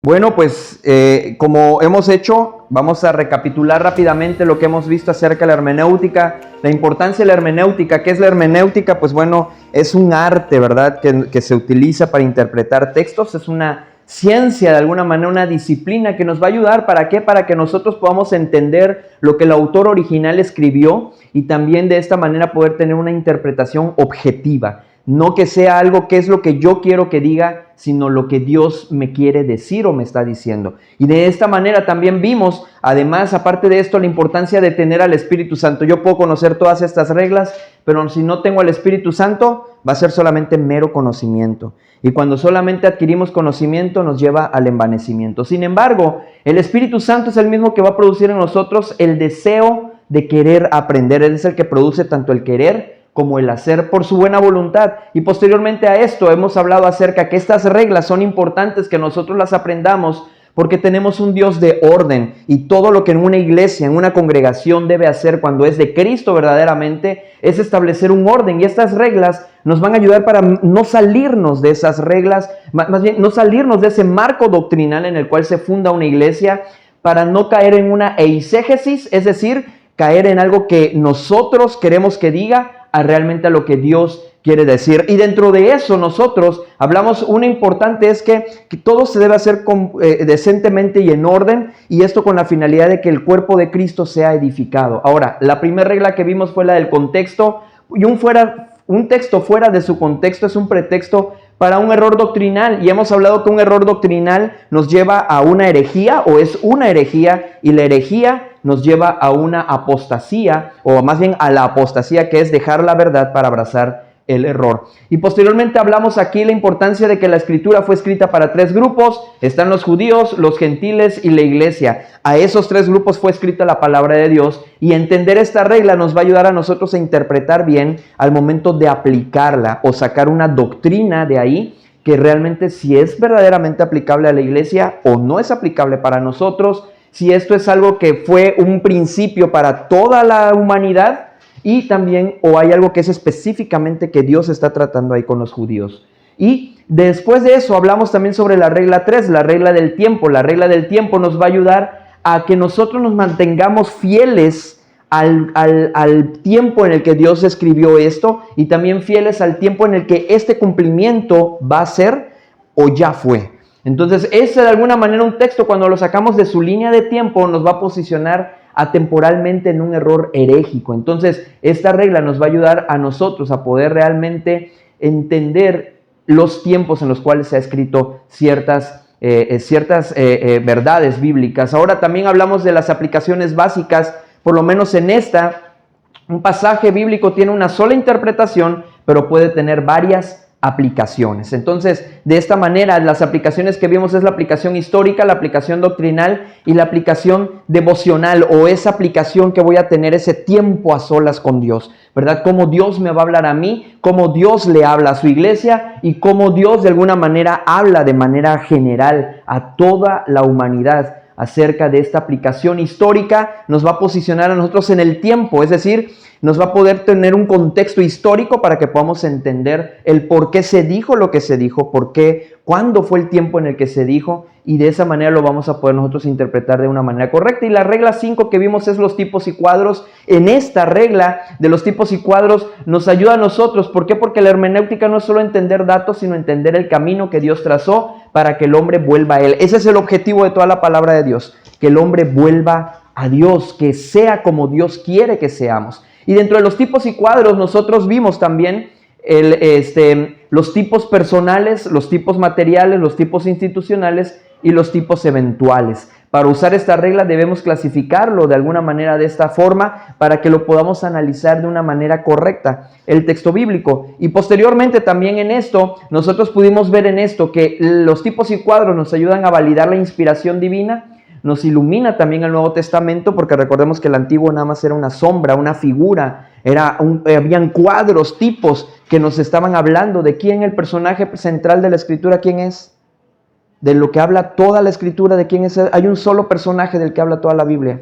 Bueno, pues como hemos hecho, vamos a recapitular rápidamente lo que hemos visto acerca de la hermenéutica, la importancia de la hermenéutica. ¿Qué es la hermenéutica? Pues bueno, es un arte, ¿verdad?, que se utiliza para interpretar textos. Es una ciencia, de alguna manera, una disciplina que nos va a ayudar. ¿Para qué? Para que nosotros podamos entender lo que el autor original escribió y también de esta manera poder tener una interpretación objetiva. No que sea algo que es lo que yo quiero que diga, sino lo que Dios me quiere decir o me está diciendo. Y de esta manera también vimos, además, aparte de esto, la importancia de tener al Espíritu Santo. Yo puedo conocer todas estas reglas, pero si no tengo al Espíritu Santo, va a ser solamente mero conocimiento. Y cuando solamente adquirimos conocimiento, nos lleva al envanecimiento. Sin embargo, el Espíritu Santo es el mismo que va a producir en nosotros el deseo de querer aprender. Él es el que produce tanto el querer como el hacer por su buena voluntad. Y posteriormente a esto hemos hablado acerca que estas reglas son importantes que nosotros las aprendamos porque tenemos un Dios de orden y todo lo que en una iglesia, en una congregación debe hacer cuando es de Cristo verdaderamente es establecer un orden, y estas reglas nos van a ayudar para no salirnos de esas reglas, más bien no salirnos de ese marco doctrinal en el cual se funda una iglesia, para no caer en una eisegesis, es decir, caer en algo que nosotros queremos que diga a realmente a lo que Dios quiere decir. Y dentro de eso nosotros hablamos, una importante es que todo se debe hacer decentemente y en orden, y esto con la finalidad de que el cuerpo de Cristo sea edificado. Ahora, la primera regla que vimos fue la del contexto, y un texto fuera de su contexto es un pretexto para un error doctrinal, y hemos hablado que un error doctrinal nos lleva a una herejía, o es una herejía, y la herejía nos lleva a una apostasía, o más bien a la apostasía, que es dejar la verdad para abrazar el error. Y posteriormente hablamos aquí la importancia de que la escritura fue escrita para tres grupos. Están los judíos, los gentiles y la iglesia. A esos tres grupos fue escrita la palabra de Dios, y entender esta regla nos va a ayudar a nosotros a interpretar bien al momento de aplicarla o sacar una doctrina de ahí que realmente si es verdaderamente aplicable a la iglesia o no es aplicable para nosotros, si esto es algo que fue un principio para toda la humanidad, y también o hay algo que es específicamente que Dios está tratando ahí con los judíos. Y después de eso hablamos también sobre la regla 3, la regla del tiempo. La regla del tiempo nos va a ayudar a que nosotros nos mantengamos fieles al tiempo en el que Dios escribió esto, y también fieles al tiempo en el que este cumplimiento va a ser o ya fue. Entonces, ese de alguna manera un texto, cuando lo sacamos de su línea de tiempo, nos va a posicionar atemporalmente en un error herégico. Entonces, esta regla nos va a ayudar a nosotros a poder realmente entender los tiempos en los cuales se ha escrito ciertas verdades bíblicas. Ahora también hablamos de las aplicaciones básicas. Por lo menos en un pasaje bíblico tiene una sola interpretación, pero puede tener varias aplicaciones. Entonces, de esta manera, las aplicaciones que vimos es la aplicación histórica, la aplicación doctrinal y la aplicación devocional, o esa aplicación que voy a tener ese tiempo a solas con Dios, ¿verdad? Cómo Dios me va a hablar a mí, cómo Dios le habla a su iglesia y cómo Dios de alguna manera habla de manera general a toda la humanidad acerca de esta aplicación histórica. Nos va a posicionar a nosotros en el tiempo, es decir, nos va a poder tener un contexto histórico para que podamos entender el por qué se dijo lo que se dijo, por qué, cuándo fue el tiempo en el que se dijo, y de esa manera lo vamos a poder nosotros interpretar de una manera correcta. Y la regla 5 que vimos es los tipos y cuadros. En esta regla de los tipos y cuadros nos ayuda a nosotros. ¿Por qué? Porque la hermenéutica no es solo entender datos, sino entender el camino que Dios trazó para que el hombre vuelva a Él. Ese es el objetivo de toda la palabra de Dios, que el hombre vuelva a Dios, que sea como Dios quiere que seamos. Y dentro de los tipos y cuadros nosotros vimos también los tipos personales, los tipos materiales, los tipos institucionales y los tipos eventuales. Para usar esta regla debemos clasificarlo de alguna manera de esta forma para que lo podamos analizar de una manera correcta, el texto bíblico. Y posteriormente también en esto, nosotros pudimos ver en esto que los tipos y cuadros nos ayudan a validar la inspiración divina, nos ilumina también el Nuevo Testamento, porque recordemos que el Antiguo nada más era una sombra, una figura, habían cuadros, tipos que nos estaban hablando de quién el personaje central de la Escritura, quién es, de lo que habla toda la Escritura, de quién es. Hay un solo personaje del que habla toda la Biblia,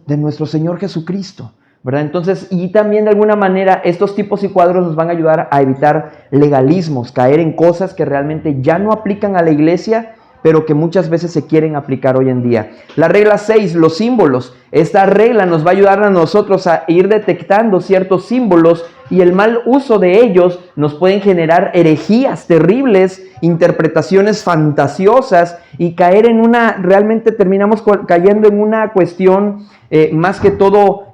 de nuestro Señor Jesucristo, ¿verdad? Entonces, y también de alguna manera estos tipos y cuadros nos van a ayudar a evitar legalismos, caer en cosas que realmente ya no aplican a la iglesia, pero que muchas veces se quieren aplicar hoy en día. La regla 6, los símbolos. Esta regla nos va a ayudar a nosotros a ir detectando ciertos símbolos y el mal uso de ellos nos pueden generar herejías terribles, interpretaciones fantasiosas y caer en realmente terminamos cayendo en una cuestión más que todo,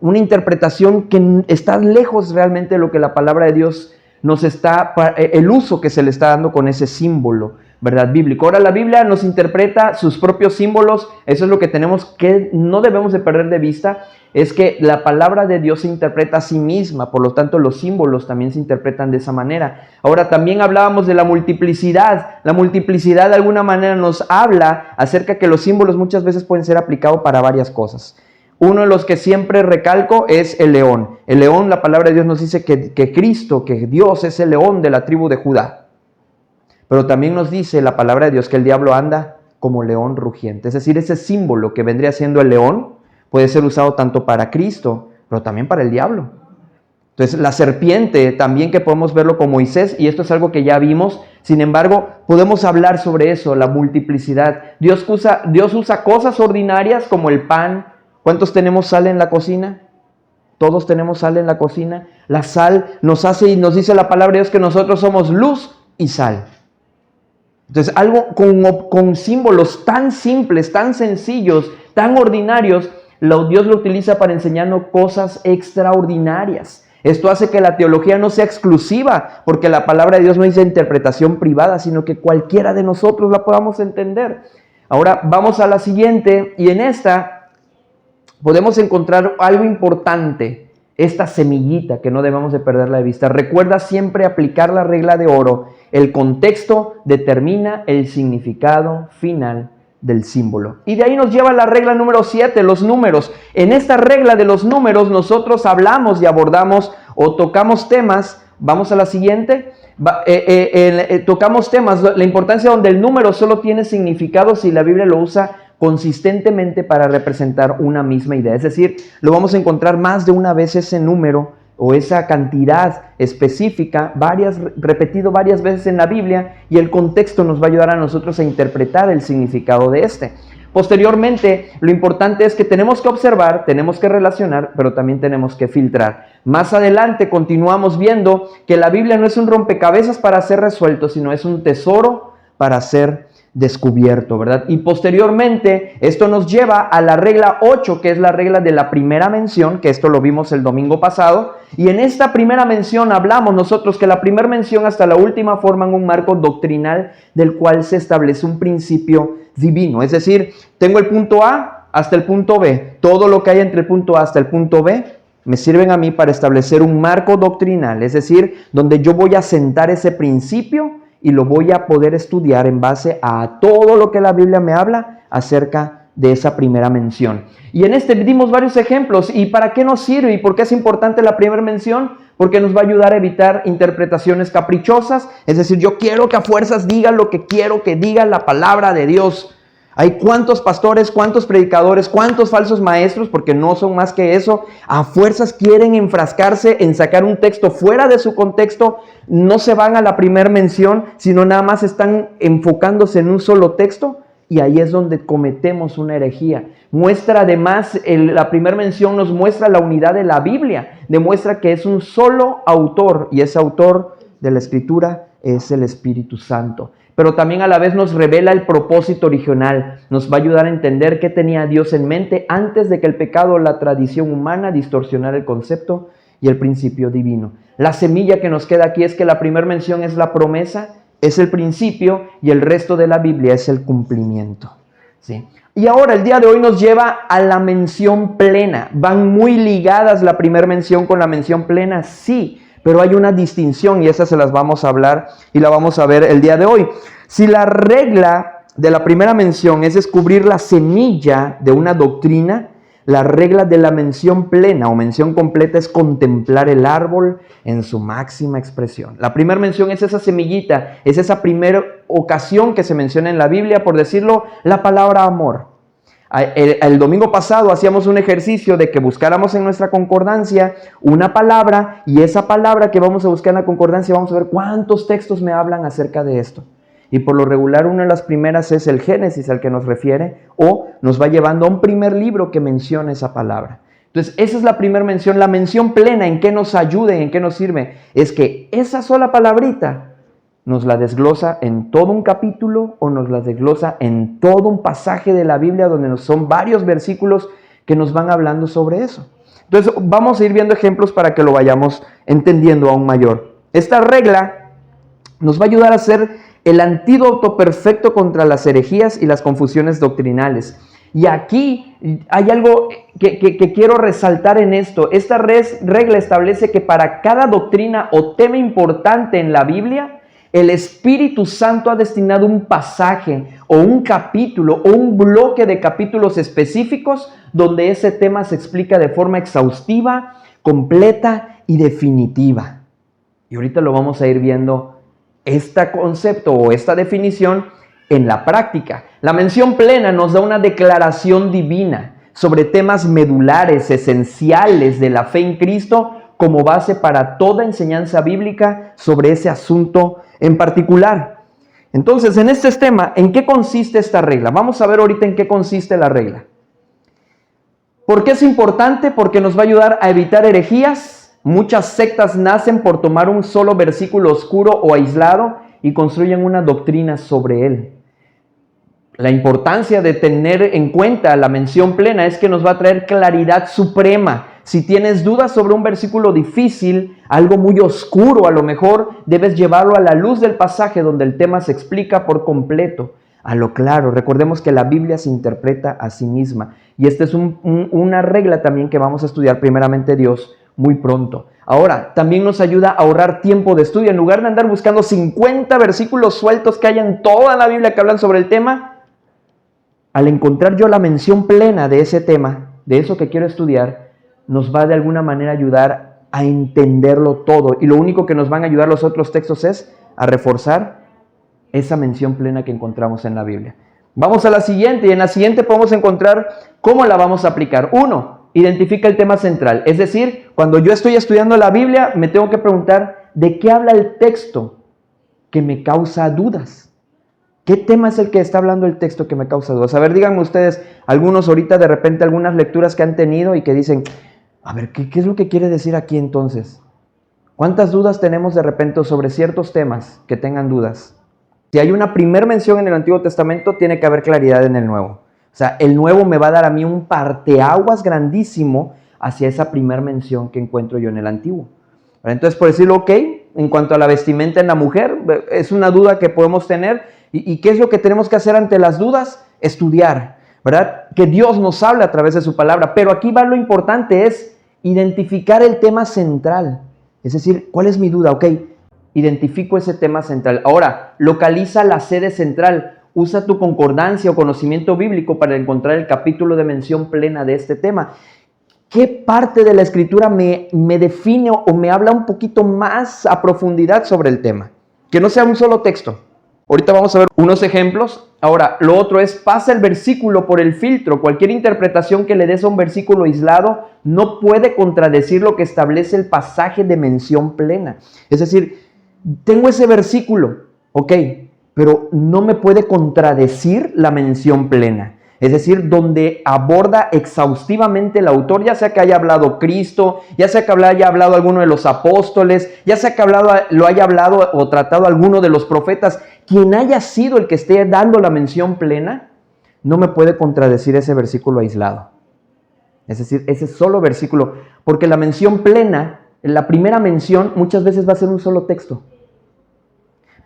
una interpretación que está lejos realmente de lo que la palabra de Dios nos está, el uso que se le está dando con ese símbolo, ¿verdad? Bíblico. Ahora la Biblia nos interpreta sus propios símbolos, eso es lo que no debemos de perder de vista, es que la palabra de Dios se interpreta a sí misma, por lo tanto los símbolos también se interpretan de esa manera. Ahora también hablábamos de la multiplicidad de alguna manera nos habla acerca que los símbolos muchas veces pueden ser aplicados para varias cosas. Uno de los que siempre recalco es el león. El león, la palabra de Dios nos dice que Cristo, que Dios es el león de la tribu de Judá. Pero también nos dice la palabra de Dios que el diablo anda como león rugiente. Es decir, ese símbolo que vendría siendo el león puede ser usado tanto para Cristo, pero también para el diablo. Entonces, la serpiente también que podemos verlo con Moisés, y esto es algo que ya vimos, sin embargo, podemos hablar sobre eso, la multiplicidad. Dios usa cosas ordinarias como el pan. ¿Cuántos tenemos sal en la cocina? Todos tenemos sal en la cocina. La sal nos hace y nos dice la palabra de Dios que nosotros somos luz y sal. Entonces, algo con símbolos tan simples, tan sencillos, tan ordinarios, Dios lo utiliza para enseñarnos cosas extraordinarias. Esto hace que la teología no sea exclusiva, porque la palabra de Dios no dice interpretación privada, sino que cualquiera de nosotros la podamos entender. Ahora vamos a la siguiente, y en esta podemos encontrar algo importante, esta semillita que no debemos de perderla de vista. Recuerda siempre aplicar la regla de oro. El contexto determina el significado final del símbolo. Y de ahí nos lleva la regla número 7, los números. En esta regla de los números nosotros hablamos y abordamos o tocamos temas. Vamos a la siguiente. Tocamos temas, la importancia donde el número solo tiene significado si la Biblia lo usa consistentemente para representar una misma idea. Es decir, lo vamos a encontrar más de una vez ese número o esa cantidad específica, repetido varias veces en la Biblia, y el contexto nos va a ayudar a nosotros a interpretar el significado de este. Posteriormente, lo importante es que tenemos que observar, tenemos que relacionar, pero también tenemos que filtrar. Más adelante continuamos viendo que la Biblia no es un rompecabezas para ser resuelto, sino es un tesoro para ser descubierto, ¿verdad? Y posteriormente esto nos lleva a la regla 8, que es la regla de la primera mención, que esto lo vimos el domingo pasado, y en esta primera mención hablamos nosotros que la primera mención hasta la última forman un marco doctrinal del cual se establece un principio divino, es decir, tengo el punto A hasta el punto B, todo lo que hay entre el punto A hasta el punto B me sirven a mí para establecer un marco doctrinal, es decir, donde yo voy a sentar ese principio y lo voy a poder estudiar en base a todo lo que la Biblia me habla acerca de esa primera mención. Y en este dimos varios ejemplos. ¿Y para qué nos sirve? ¿Y por qué es importante la primera mención? Porque nos va a ayudar a evitar interpretaciones caprichosas. Es decir, yo quiero que a fuerzas diga lo que quiero que diga la palabra de Dios. Hay cuántos pastores, cuántos predicadores, cuántos falsos maestros, porque no son más que eso, a fuerzas quieren enfrascarse en sacar un texto fuera de su contexto, no se van a la primera mención, sino nada más están enfocándose en un solo texto, y ahí es donde cometemos una herejía. Muestra además, la primera mención nos muestra la unidad de la Biblia, demuestra que es un solo autor, y ese autor de la Escritura es el Espíritu Santo. Pero también a la vez nos revela el propósito original, nos va a ayudar a entender qué tenía Dios en mente antes de que el pecado o la tradición humana distorsionara el concepto y el principio divino. La semilla que nos queda aquí es que la primera mención es la promesa, es el principio, y el resto de la Biblia es el cumplimiento, ¿sí? Y ahora el día de hoy nos lleva a la mención plena. ¿Van muy ligadas la primera mención con la mención plena? Sí. Pero hay una distinción y esas se las vamos a hablar y la vamos a ver el día de hoy. Si la regla de la primera mención es descubrir la semilla de una doctrina, la regla de la mención plena o mención completa es contemplar el árbol en su máxima expresión. La primera mención es esa semillita, es esa primera ocasión que se menciona en la Biblia, por decirlo, la palabra amor. El domingo pasado hacíamos un ejercicio de que buscáramos en nuestra concordancia una palabra, y esa palabra que vamos a buscar en la concordancia vamos a ver cuántos textos me hablan acerca de esto. Y por lo regular una de las primeras es el Génesis al que nos refiere, o nos va llevando a un primer libro que menciona esa palabra. Entonces, esa es la primera mención. La mención plena, ¿en qué nos ayuda y en qué nos sirve? Es que esa sola palabrita nos la desglosa en todo un capítulo o nos la desglosa en todo un pasaje de la Biblia donde son varios versículos que nos van hablando sobre eso. Entonces, vamos a ir viendo ejemplos para que lo vayamos entendiendo aún mayor. Esta regla nos va a ayudar a ser el antídoto perfecto contra las herejías y las confusiones doctrinales. Y aquí hay algo que quiero resaltar en esto. Esta regla establece que para cada doctrina o tema importante en la Biblia, el Espíritu Santo ha destinado un pasaje o un capítulo o un bloque de capítulos específicos donde ese tema se explica de forma exhaustiva, completa y definitiva. Y ahorita lo vamos a ir viendo este concepto o esta definición en la práctica. La mención plena nos da una declaración divina sobre temas medulares, esenciales de la fe en Cristo como base para toda enseñanza bíblica sobre ese asunto en particular. Entonces, en este tema, ¿en qué consiste esta regla? Vamos a ver ahorita en qué consiste la regla. ¿Por qué es importante? Porque nos va a ayudar a evitar herejías. Muchas sectas nacen por tomar un solo versículo oscuro o aislado y construyen una doctrina sobre él. La importancia de tener en cuenta la mención plena es que nos va a traer claridad suprema. Si tienes dudas sobre un versículo difícil, algo muy oscuro a lo mejor, debes llevarlo a la luz del pasaje donde el tema se explica por completo, a lo claro. Recordemos que la Biblia se interpreta a sí misma. Y esta es una regla también que vamos a estudiar primeramente Dios muy pronto. Ahora, también nos ayuda a ahorrar tiempo de estudio. En lugar de andar buscando 50 versículos sueltos que hay en toda la Biblia que hablan sobre el tema, al encontrar yo la mención plena de ese tema, de eso que quiero estudiar, nos va de alguna manera a ayudar a entenderlo todo. Y lo único que nos van a ayudar los otros textos es a reforzar esa mención plena que encontramos en la Biblia. Vamos a la siguiente, y en la siguiente podemos encontrar cómo la vamos a aplicar. 1. Identifica el tema central. Es decir, cuando yo estoy estudiando la Biblia, me tengo que preguntar ¿de qué habla el texto que me causa dudas? ¿Qué tema es el que está hablando el texto que me causa dudas? A ver, díganme ustedes, algunos ahorita de repente algunas lecturas que han tenido y que dicen, a ver, ¿qué es lo que quiere decir aquí entonces? ¿Cuántas dudas tenemos de repente sobre ciertos temas que tengan dudas? Si hay una primera mención en el Antiguo Testamento, tiene que haber claridad en el Nuevo. O sea, el Nuevo me va a dar a mí un parteaguas grandísimo hacia esa primera mención que encuentro yo en el Antiguo. Entonces, por decirlo, ok, en cuanto a la vestimenta en la mujer, es una duda que podemos tener. ¿Y qué es lo que tenemos que hacer ante las dudas? Estudiar, ¿verdad? Que Dios nos hable a través de su palabra. Pero aquí va lo importante, es identificar el tema central. Es decir, ¿cuál es mi duda? Ok, identifico ese tema central. Ahora, localiza la sede central. Usa tu concordancia o conocimiento bíblico para encontrar el capítulo de mención plena de este tema. ¿Qué parte de la Escritura me define o me habla un poquito más a profundidad sobre el tema? Que no sea un solo texto. Ahorita vamos a ver unos ejemplos. Ahora, lo otro es, pasa el versículo por el filtro. Cualquier interpretación que le des a un versículo aislado no puede contradecir lo que establece el pasaje de mención plena. Es decir, tengo ese versículo, ok, pero no me puede contradecir la mención plena. Es decir, donde aborda exhaustivamente el autor, ya sea que haya hablado Cristo, ya sea que haya hablado alguno de los apóstoles, ya sea que lo haya hablado o tratado alguno de los profetas, quien haya sido el que esté dando la mención plena, no me puede contradecir ese versículo aislado. Es decir, ese solo versículo, porque la mención plena, la primera mención, muchas veces va a ser un solo texto.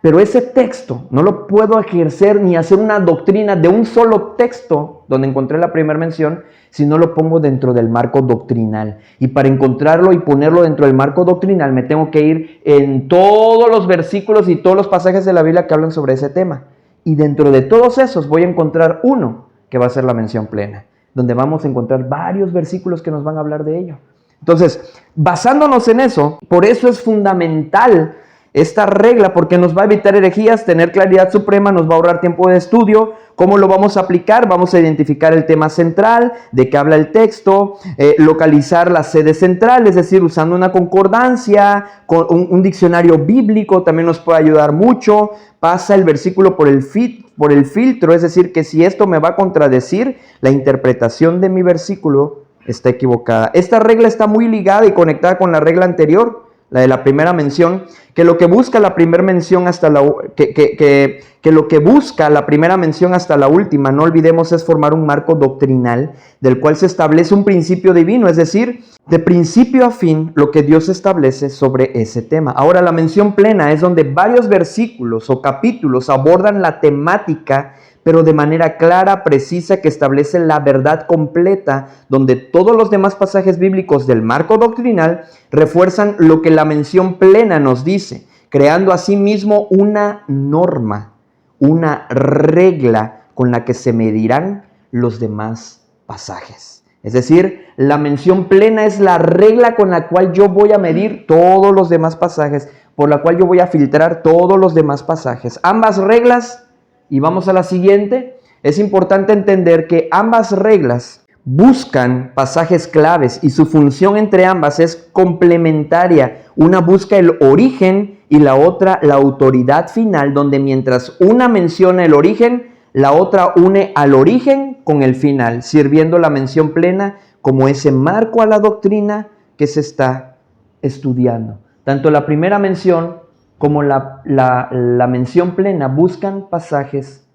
Pero ese texto no lo puedo ejercer ni hacer una doctrina de un solo texto donde encontré la primera mención, si no lo pongo dentro del marco doctrinal. Y para encontrarlo y ponerlo dentro del marco doctrinal me tengo que ir en todos los versículos y todos los pasajes de la Biblia que hablan sobre ese tema. Y dentro de todos esos voy a encontrar uno que va a ser la mención plena, donde vamos a encontrar varios versículos que nos van a hablar de ello. Entonces, basándonos en eso, por eso es fundamental Esta regla, porque nos va a evitar herejías, tener claridad suprema, nos va a ahorrar tiempo de estudio. ¿Cómo lo vamos a aplicar? Vamos a identificar el tema central, de qué habla el texto, localizar la sede central, es decir, usando una concordancia, con un diccionario bíblico también nos puede ayudar mucho. Pasa el versículo por el filtro, es decir, que si esto me va a contradecir, la interpretación de mi versículo está equivocada. Esta regla está muy ligada y conectada con la regla anterior, la de la primera mención, que lo que busca la primera mención hasta lo que busca la primera mención hasta la última, no olvidemos, es formar un marco doctrinal del cual se establece un principio divino, es decir, de principio a fin lo que Dios establece sobre ese tema. Ahora, la mención plena es donde varios versículos o capítulos abordan la temática, pero de manera clara, precisa, que establece la verdad completa, donde todos los demás pasajes bíblicos del marco doctrinal refuerzan lo que la mención plena nos dice, creando asimismo una norma, una regla con la que se medirán los demás pasajes. Es decir, la mención plena es la regla con la cual yo voy a medir todos los demás pasajes, por la cual yo voy a filtrar todos los demás pasajes. Ambas reglas, y vamos a la siguiente, es importante entender que ambas reglas buscan pasajes claves y su función entre ambas es complementaria. Una busca el origen y la otra la autoridad final, donde mientras una menciona el origen, la otra une al origen con el final, sirviendo la mención plena como ese marco a la doctrina que se está estudiando. Tanto la primera mención como la mención plena buscan pasajes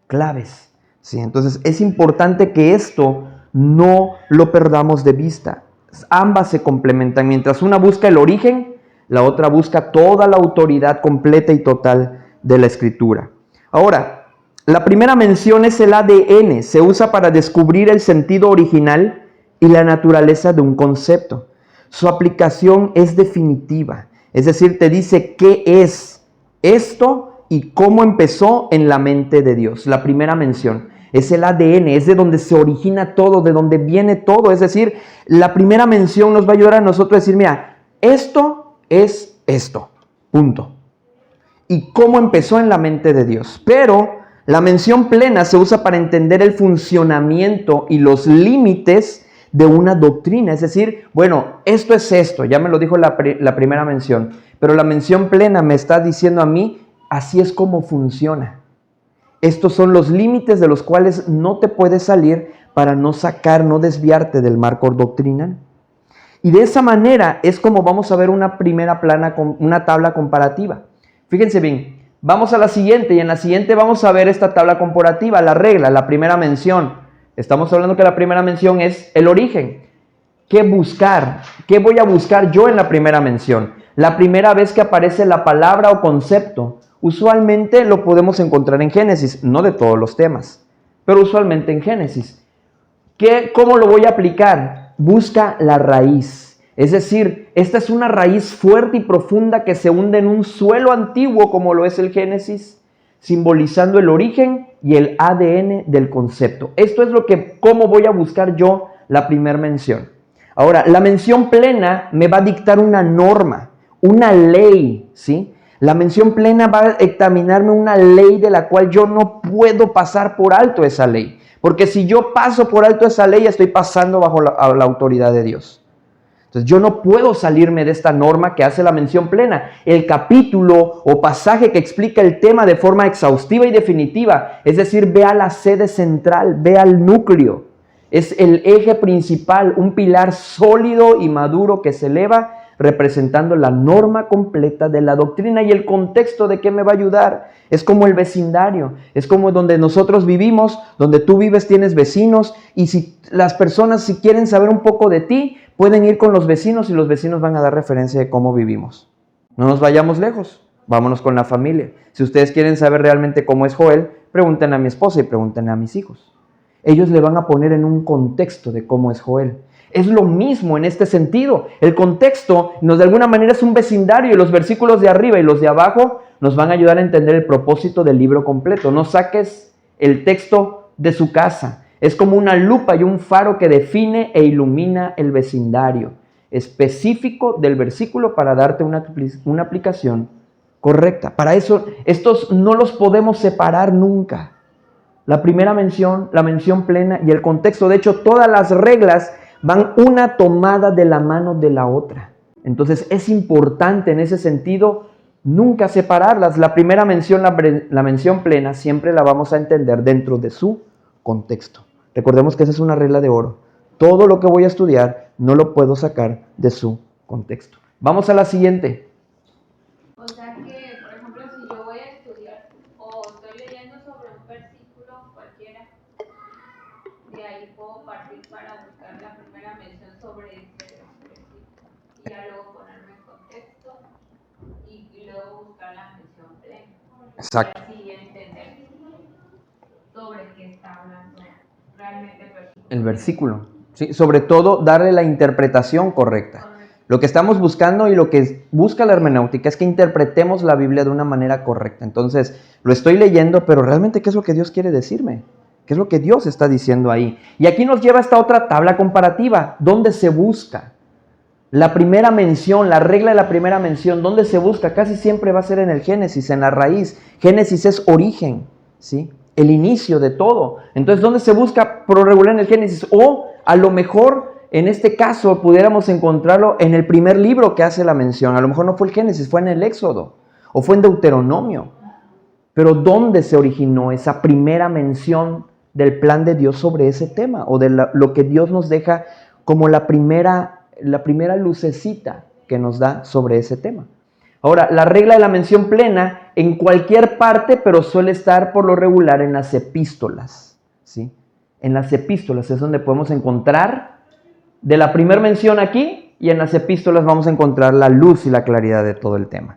claves, ¿sí? Entonces es importante que esto no lo perdamos de vista. Ambas se complementan. Mientras una busca el origen, la otra busca toda la autoridad completa y total de la Escritura. Ahora, la primera mención es el ADN. Se usa para descubrir el sentido original y la naturaleza de un concepto. Su aplicación es definitiva. Es decir, te dice qué es esto y cómo empezó en la mente de Dios. La primera mención es el ADN, es de donde se origina todo, de donde viene todo. Es decir, la primera mención nos va a ayudar a nosotros a decir, mira, esto es esto, punto. Y cómo empezó en la mente de Dios. Pero la mención plena se usa para entender el funcionamiento y los límites de una doctrina, es decir, bueno, esto es esto, ya me lo dijo la primera mención, pero la mención plena me está diciendo a mí, así es como funciona. Estos son los límites de los cuales no te puedes salir para no desviarte del marco doctrinal. Y de esa manera es como vamos a ver una tabla comparativa. Fíjense bien, vamos a la siguiente y en la siguiente vamos a ver esta tabla comparativa, la regla, la primera mención. Estamos hablando que la primera mención es el origen. ¿Qué buscar? ¿Qué voy a buscar yo en la primera mención? La primera vez que aparece la palabra o concepto, usualmente lo podemos encontrar en Génesis, no de todos los temas, pero usualmente en Génesis. ¿Cómo lo voy a aplicar? Busca la raíz. Es decir, esta es una raíz fuerte y profunda que se hunde en un suelo antiguo como lo es el Génesis, simbolizando el origen y el ADN del concepto. Esto es cómo voy a buscar yo la primera mención. Ahora, la mención plena me va a dictar una norma, una ley, ¿sí? La mención plena va a examinarme una ley de la cual yo no puedo pasar por alto esa ley. Porque si yo paso por alto esa ley, estoy pasando bajo la autoridad de Dios. Entonces yo no puedo salirme de esta norma que hace la mención plena. El capítulo o pasaje que explica el tema de forma exhaustiva y definitiva, es decir, ve a la sede central, ve al núcleo. Es el eje principal, un pilar sólido y maduro que se eleva representando la norma completa de la doctrina y el contexto de qué me va a ayudar. Es como el vecindario, es como donde nosotros vivimos, donde tú vives tienes vecinos y si las personas si quieren saber un poco de ti, pueden ir con los vecinos y los vecinos van a dar referencia de cómo vivimos. No nos vayamos lejos, vámonos con la familia. Si ustedes quieren saber realmente cómo es Joel, pregúntenle a mi esposa y pregúntenle a mis hijos. Ellos le van a poner en un contexto de cómo es Joel. Es lo mismo en este sentido. El contexto de alguna manera es un vecindario y los versículos de arriba y los de abajo nos van a ayudar a entender el propósito del libro completo. No saques el texto de su casa. Es como una lupa y un faro que define e ilumina el vecindario específico del versículo para darte una aplicación correcta. Para eso, estos no los podemos separar nunca. La primera mención, la mención plena y el contexto. De hecho, todas las reglas van una tomada de la mano de la otra. Entonces, es importante en ese sentido nunca separarlas. La primera mención, la mención plena, siempre la vamos a entender dentro de su contexto. Recordemos que esa es una regla de oro. Todo lo que voy a estudiar no lo puedo sacar de su contexto. Vamos a la siguiente. O sea que, por ejemplo, si yo voy a estudiar o estoy leyendo sobre un versículo cualquiera, de ahí puedo partir para buscar la primera mención sobre este versículo y ya luego ponerme en contexto y luego buscar la mención plena. Exacto. Y así entender sobre qué está hablando realmente el versículo. ¿Sí? Sobre todo, darle la interpretación correcta. Lo que estamos buscando y lo que busca la hermenéutica es que interpretemos la Biblia de una manera correcta. Entonces, lo estoy leyendo, pero realmente, ¿qué es lo que Dios quiere decirme? ¿Qué es lo que Dios está diciendo ahí? Y aquí nos lleva a esta otra tabla comparativa, donde se busca. La primera mención, la regla de la primera mención, ¿dónde se busca? Casi siempre va a ser en el Génesis, en la raíz. Génesis es origen, ¿sí? El inicio de todo. Entonces, ¿dónde se busca por lo regular en el Génesis? O a lo mejor, en este caso, pudiéramos encontrarlo en el primer libro que hace la mención. A lo mejor no fue el Génesis, fue en el Éxodo o fue en Deuteronomio. Pero ¿dónde se originó esa primera mención del plan de Dios sobre ese tema? O de lo que Dios nos deja como la primera lucecita que nos da sobre ese tema. Ahora, la regla de la mención plena en cualquier parte, pero suele estar por lo regular en las epístolas, ¿sí? En las epístolas es donde podemos encontrar de la primera mención aquí, y en las epístolas vamos a encontrar la luz y la claridad de todo el tema.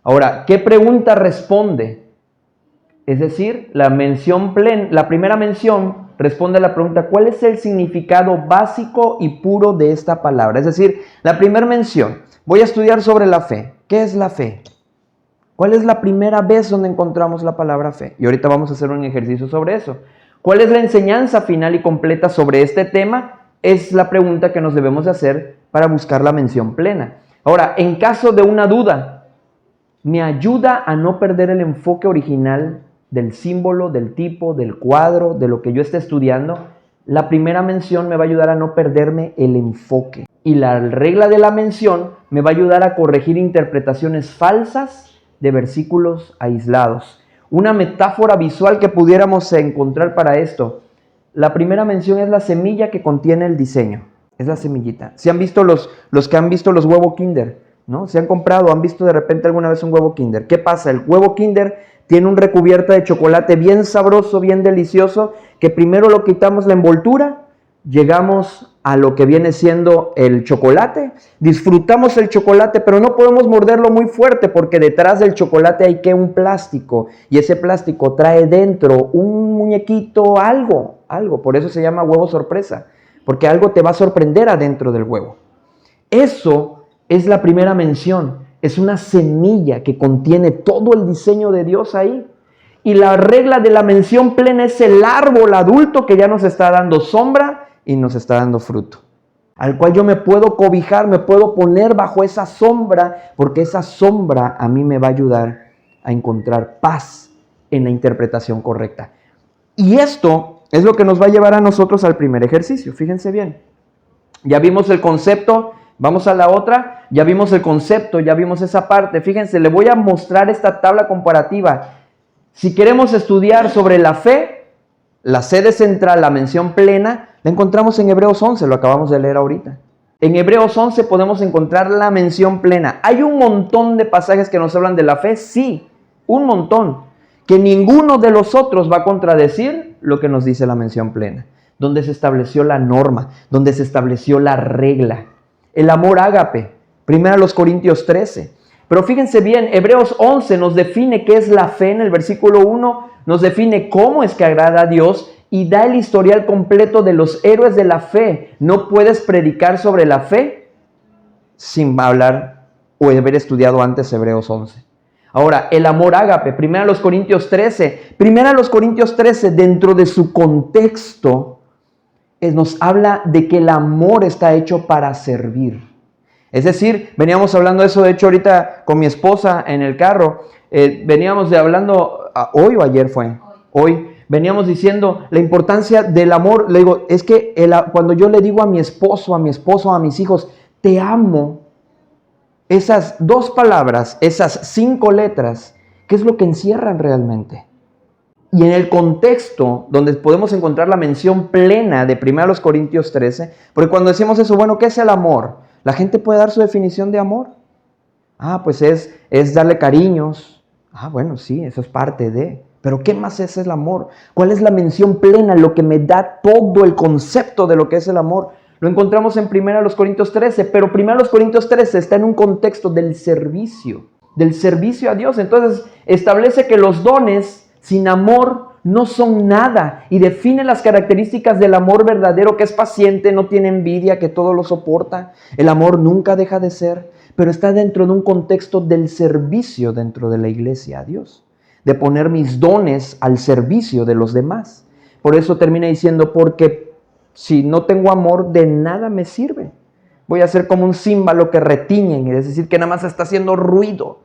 Ahora, ¿qué pregunta responde? Es decir, la primera mención responde a la pregunta, ¿cuál es el significado básico y puro de esta palabra? Es decir, la primera mención, voy a estudiar sobre la fe. ¿Qué es la fe? ¿Cuál es la primera vez donde encontramos la palabra fe? Y ahorita vamos a hacer un ejercicio sobre eso. ¿Cuál es la enseñanza final y completa sobre este tema? Es la pregunta que nos debemos de hacer para buscar la mención plena. Ahora, en caso de una duda, me ayuda a no perder el enfoque original del símbolo, del tipo, del cuadro, de lo que yo esté estudiando. La primera mención me va a ayudar a no perderme el enfoque. Y la regla de la mención me va a ayudar a corregir interpretaciones falsas de versículos aislados. Una metáfora visual que pudiéramos encontrar para esto. La primera mención es la semilla que contiene el diseño. Es la semillita. ¿Se han visto los que han visto los huevos Kinder? ¿No? ¿Se han comprado, han visto de repente alguna vez un huevo Kinder? ¿Qué pasa? El huevo Kinder tiene un recubierto de chocolate bien sabroso, bien delicioso, que primero lo quitamos la envoltura, llegamos a lo que viene siendo el chocolate, disfrutamos el chocolate, pero no podemos morderlo muy fuerte porque detrás del chocolate hay un plástico, y ese plástico trae dentro un muñequito, algo, por eso se llama huevo sorpresa, porque algo te va a sorprender adentro del huevo. Eso es la primera mención, es una semilla que contiene todo el diseño de Dios ahí. Y la regla de la mención plena es el árbol adulto que ya nos está dando sombra y nos está dando fruto, al cual yo me puedo cobijar, me puedo poner bajo esa sombra, porque esa sombra a mí me va a ayudar a encontrar paz en la interpretación correcta. Y esto es lo que nos va a llevar a nosotros al primer ejercicio. Fíjense bien, ya vimos el concepto. Vamos a la otra, ya vimos el concepto, ya vimos esa parte. Fíjense, le voy a mostrar esta tabla comparativa. Si queremos estudiar sobre la fe, la sede central, la mención plena, la encontramos en Hebreos 11, lo acabamos de leer ahorita. En Hebreos 11 podemos encontrar la mención plena. ¿Hay un montón de pasajes que nos hablan de la fe? Sí, un montón. Que ninguno de los otros va a contradecir lo que nos dice la mención plena. Donde se estableció la norma, donde se estableció la regla. El amor ágape, 1 Corintios 13. Pero fíjense bien, Hebreos 11 nos define qué es la fe. En el versículo 1 nos define cómo es que agrada a Dios y da el historial completo de los héroes de la fe. No puedes predicar sobre la fe sin hablar o haber estudiado antes Hebreos 11. Ahora, el amor ágape, 1 Corintios 13. 1 Corintios 13, dentro de su contexto, nos habla de que el amor está hecho para servir. Es decir, veníamos hablando de eso, de hecho ahorita con mi esposa en el carro, veníamos de hablando, hoy o ayer fue, hoy, veníamos diciendo la importancia del amor. Le digo, es que cuando yo le digo a mi esposo, a mis hijos, te amo, esas 2 palabras, esas 5 letras, ¿qué es lo que encierran realmente? Y en el contexto donde podemos encontrar la mención plena de 1 Corintios 13, porque cuando decimos eso, bueno, ¿qué es el amor? La gente puede dar su definición de amor. Pues es darle cariños. Bueno, sí, eso es parte de. Pero ¿qué más es el amor? ¿Cuál es la mención plena? Lo que me da todo el concepto de lo que es el amor. Lo encontramos en 1 Corintios 13, pero 1 Corintios 13 está en un contexto del servicio a Dios. Entonces establece que los dones sin amor no son nada y define las características del amor verdadero, que es paciente, no tiene envidia, que todo lo soporta. El amor nunca deja de ser, pero está dentro de un contexto del servicio dentro de la iglesia a Dios, de poner mis dones al servicio de los demás. Por eso termina diciendo, porque si no tengo amor, de nada me sirve. Voy a ser como un címbalo que retiñen, es decir, que nada más está haciendo ruido.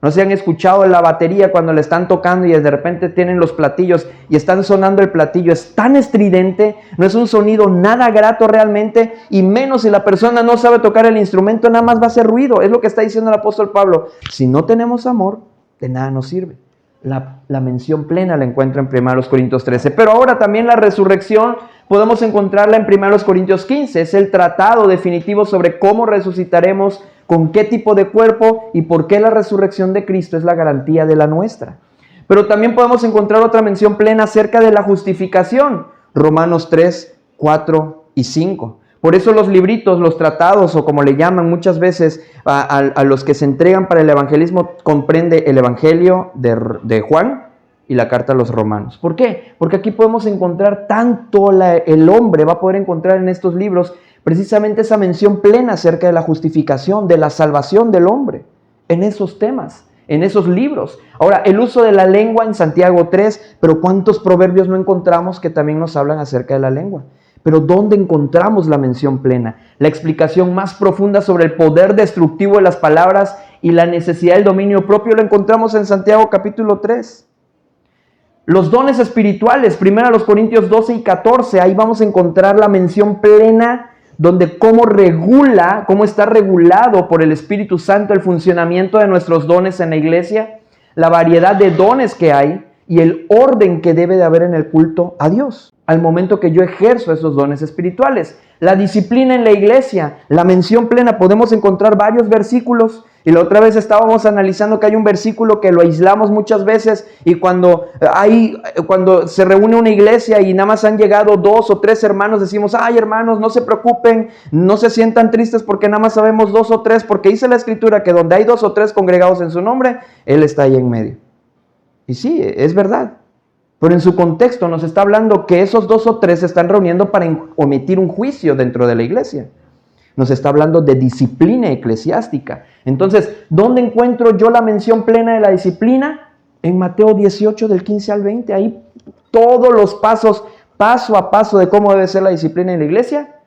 No se han escuchado la batería cuando le están tocando y de repente tienen los platillos y están sonando el platillo. Es tan estridente, no es un sonido nada grato realmente, y menos si la persona no sabe tocar el instrumento, nada más va a hacer ruido. Es lo que está diciendo el apóstol Pablo. Si no tenemos amor, de nada nos sirve. La mención plena la encuentra en 1 Corintios 13. Pero ahora también la resurrección podemos encontrarla en 1 Corintios 15. Es el tratado definitivo sobre cómo resucitaremos, con qué tipo de cuerpo y por qué la resurrección de Cristo es la garantía de la nuestra. Pero también podemos encontrar otra mención plena acerca de la justificación. Romanos 3, 4 y 5. Por eso los libritos, los tratados, o como le llaman muchas veces a los que se entregan para el evangelismo, comprende el evangelio de Juan y la carta a los romanos. ¿Por qué? Porque aquí podemos encontrar tanto, el hombre va a poder encontrar en estos libros precisamente esa mención plena acerca de la justificación, de la salvación del hombre, en esos temas, en esos libros. Ahora, el uso de la lengua en Santiago 3, pero ¿cuántos proverbios no encontramos que también nos hablan acerca de la lengua? Pero ¿dónde encontramos la mención plena? La explicación más profunda sobre el poder destructivo de las palabras y la necesidad del dominio propio la encontramos en Santiago capítulo 3. Los dones espirituales, 1 Corintios 12 y 14, ahí vamos a encontrar la mención plena donde cómo está regulado por el Espíritu Santo el funcionamiento de nuestros dones en la iglesia, la variedad de dones que hay y el orden que debe de haber en el culto a Dios al momento que yo ejerzo esos dones espirituales. La disciplina en la iglesia, la mención plena, podemos encontrar varios versículos. Y la otra vez estábamos analizando que hay un versículo que lo aislamos muchas veces, y cuando se reúne una iglesia y nada más han llegado 2 o 3 hermanos, decimos, ay hermanos, no se preocupen, no se sientan tristes porque nada más sabemos 2 o 3, porque dice la Escritura que donde hay 2 o 3 congregados en su nombre, Él está ahí en medio. Y sí, es verdad. Pero en su contexto nos está hablando que esos 2 o 3 se están reuniendo para omitir un juicio dentro de la iglesia. Nos está hablando de disciplina eclesiástica. Entonces, ¿dónde encuentro yo la mención plena de la disciplina? En Mateo 18, del 15 al 20. Ahí todos los pasos, paso a paso de cómo debe ser la disciplina en la iglesia.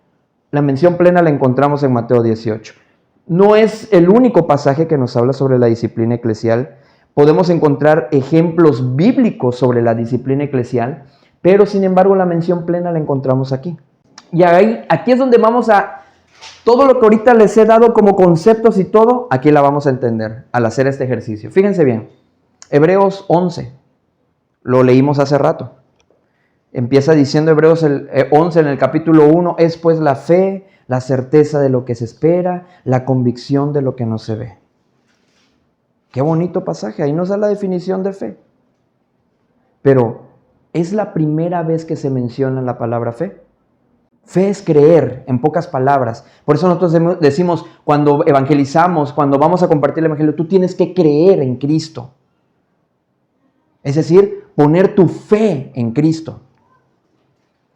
La mención plena la encontramos en Mateo 18. No es el único pasaje que nos habla sobre la disciplina eclesial. Podemos encontrar ejemplos bíblicos sobre la disciplina eclesial, pero sin embargo la mención plena la encontramos aquí. Y aquí es donde vamos a... Todo lo que ahorita les he dado como conceptos y todo, aquí la vamos a entender al hacer este ejercicio. Fíjense bien, Hebreos 11, lo leímos hace rato. Empieza diciendo Hebreos 11 en el capítulo 1, es pues la fe, la certeza de lo que se espera, la convicción de lo que no se ve. Qué bonito pasaje, ahí nos da la definición de fe. Pero, ¿es la primera vez que se menciona la palabra fe? Fe es creer, en pocas palabras. Por eso nosotros decimos, cuando evangelizamos, cuando vamos a compartir el evangelio, tú tienes que creer en Cristo. Es decir, poner tu fe en Cristo.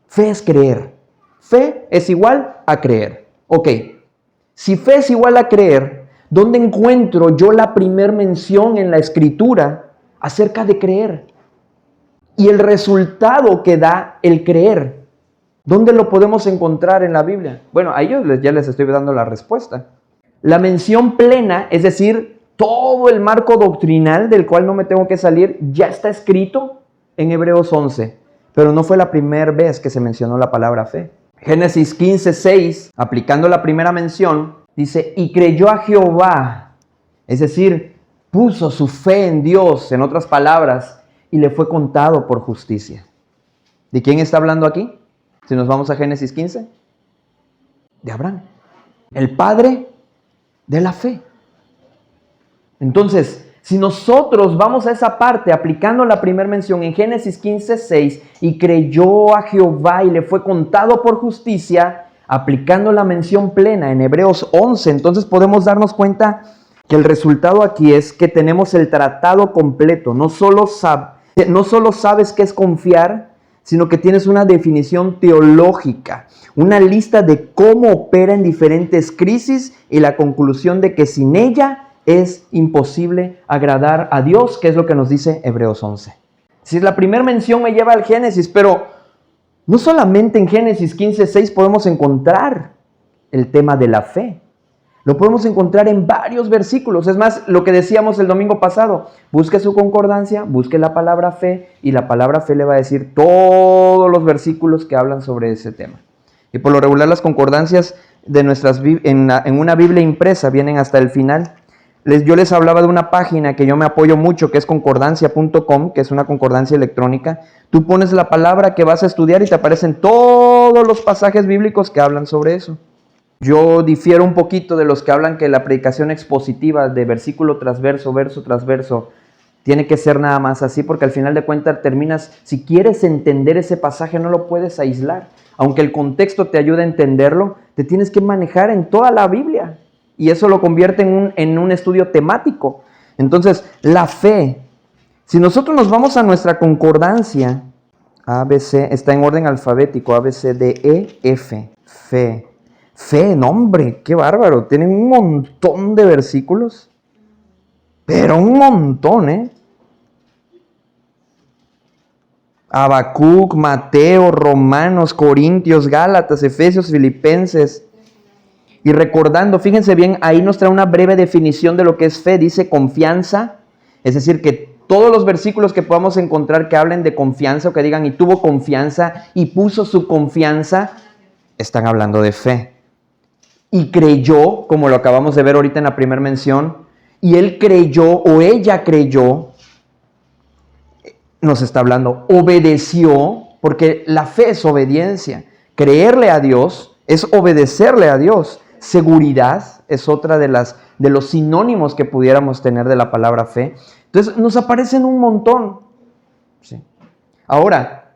Fe es creer. Fe es igual a creer. Ok, si fe es igual a creer, ¿dónde encuentro yo la primer mención en la Escritura acerca de creer? Y el resultado que da el creer. ¿Dónde lo podemos encontrar en la Biblia? Bueno, a ellos ya les estoy dando la respuesta. La mención plena, es decir, todo el marco doctrinal del cual no me tengo que salir, ya está escrito en Hebreos 11. Pero no fue la primera vez que se mencionó la palabra fe. Génesis 15:6, aplicando la primera mención, dice, y creyó a Jehová. Es decir, puso su fe en Dios, en otras palabras, y le fue contado por justicia. ¿De quién está hablando aquí? Si nos vamos a Génesis 15. De Abraham, el padre de la fe. Entonces, si nosotros vamos a esa parte aplicando la primera mención en Génesis 15:6, y creyó a Jehová y le fue contado por justicia, aplicando la mención plena en Hebreos 11, entonces podemos darnos cuenta que el resultado aquí es que tenemos el tratado completo. No solo sabes qué es confiar, sino que tienes una definición teológica, una lista de cómo opera en diferentes crisis y la conclusión de que sin ella es imposible agradar a Dios, que es lo que nos dice Hebreos 11. Si la primera mención me lleva al Génesis, pero no solamente en Génesis 15:6 podemos encontrar el tema de la fe. Lo podemos encontrar en varios versículos. Es más, lo que decíamos el domingo pasado, busque su concordancia, busque la palabra fe, y la palabra fe le va a decir todos los versículos que hablan sobre ese tema. Y por lo regular las concordancias de en una Biblia impresa vienen hasta el final. Yo les hablaba de una página que yo me apoyo mucho, que es concordancia.com, que es una concordancia electrónica. Tú pones la palabra que vas a estudiar y te aparecen todos los pasajes bíblicos que hablan sobre eso. Yo difiero un poquito de los que hablan que la predicación expositiva de versículo tras verso, verso tras verso, tiene que ser nada más así, porque al final de cuentas terminas, si quieres entender ese pasaje no lo puedes aislar. Aunque el contexto te ayude a entenderlo, te tienes que manejar en toda la Biblia. Y eso lo convierte en un estudio temático. Entonces, la fe. Si nosotros nos vamos a nuestra concordancia, ABC, está en orden alfabético, A, B, C, D, E, F, fe. Fe, no hombre, qué bárbaro. Tienen un montón de versículos. Pero un montón, ¿eh? Habacuc, Mateo, Romanos, Corintios, Gálatas, Efesios, Filipenses. Y recordando, fíjense bien, ahí nos trae una breve definición de lo que es fe. Dice confianza, es decir, que todos los versículos que podamos encontrar que hablen de confianza o que digan y tuvo confianza y puso su confianza, están hablando de fe. Y creyó, como lo acabamos de ver ahorita en la primera mención, y él creyó o ella creyó, nos está hablando, obedeció, porque la fe es obediencia. Creerle a Dios es obedecerle a Dios. Seguridad es otra de los sinónimos que pudiéramos tener de la palabra fe. Entonces nos aparecen un montón. Sí. Ahora,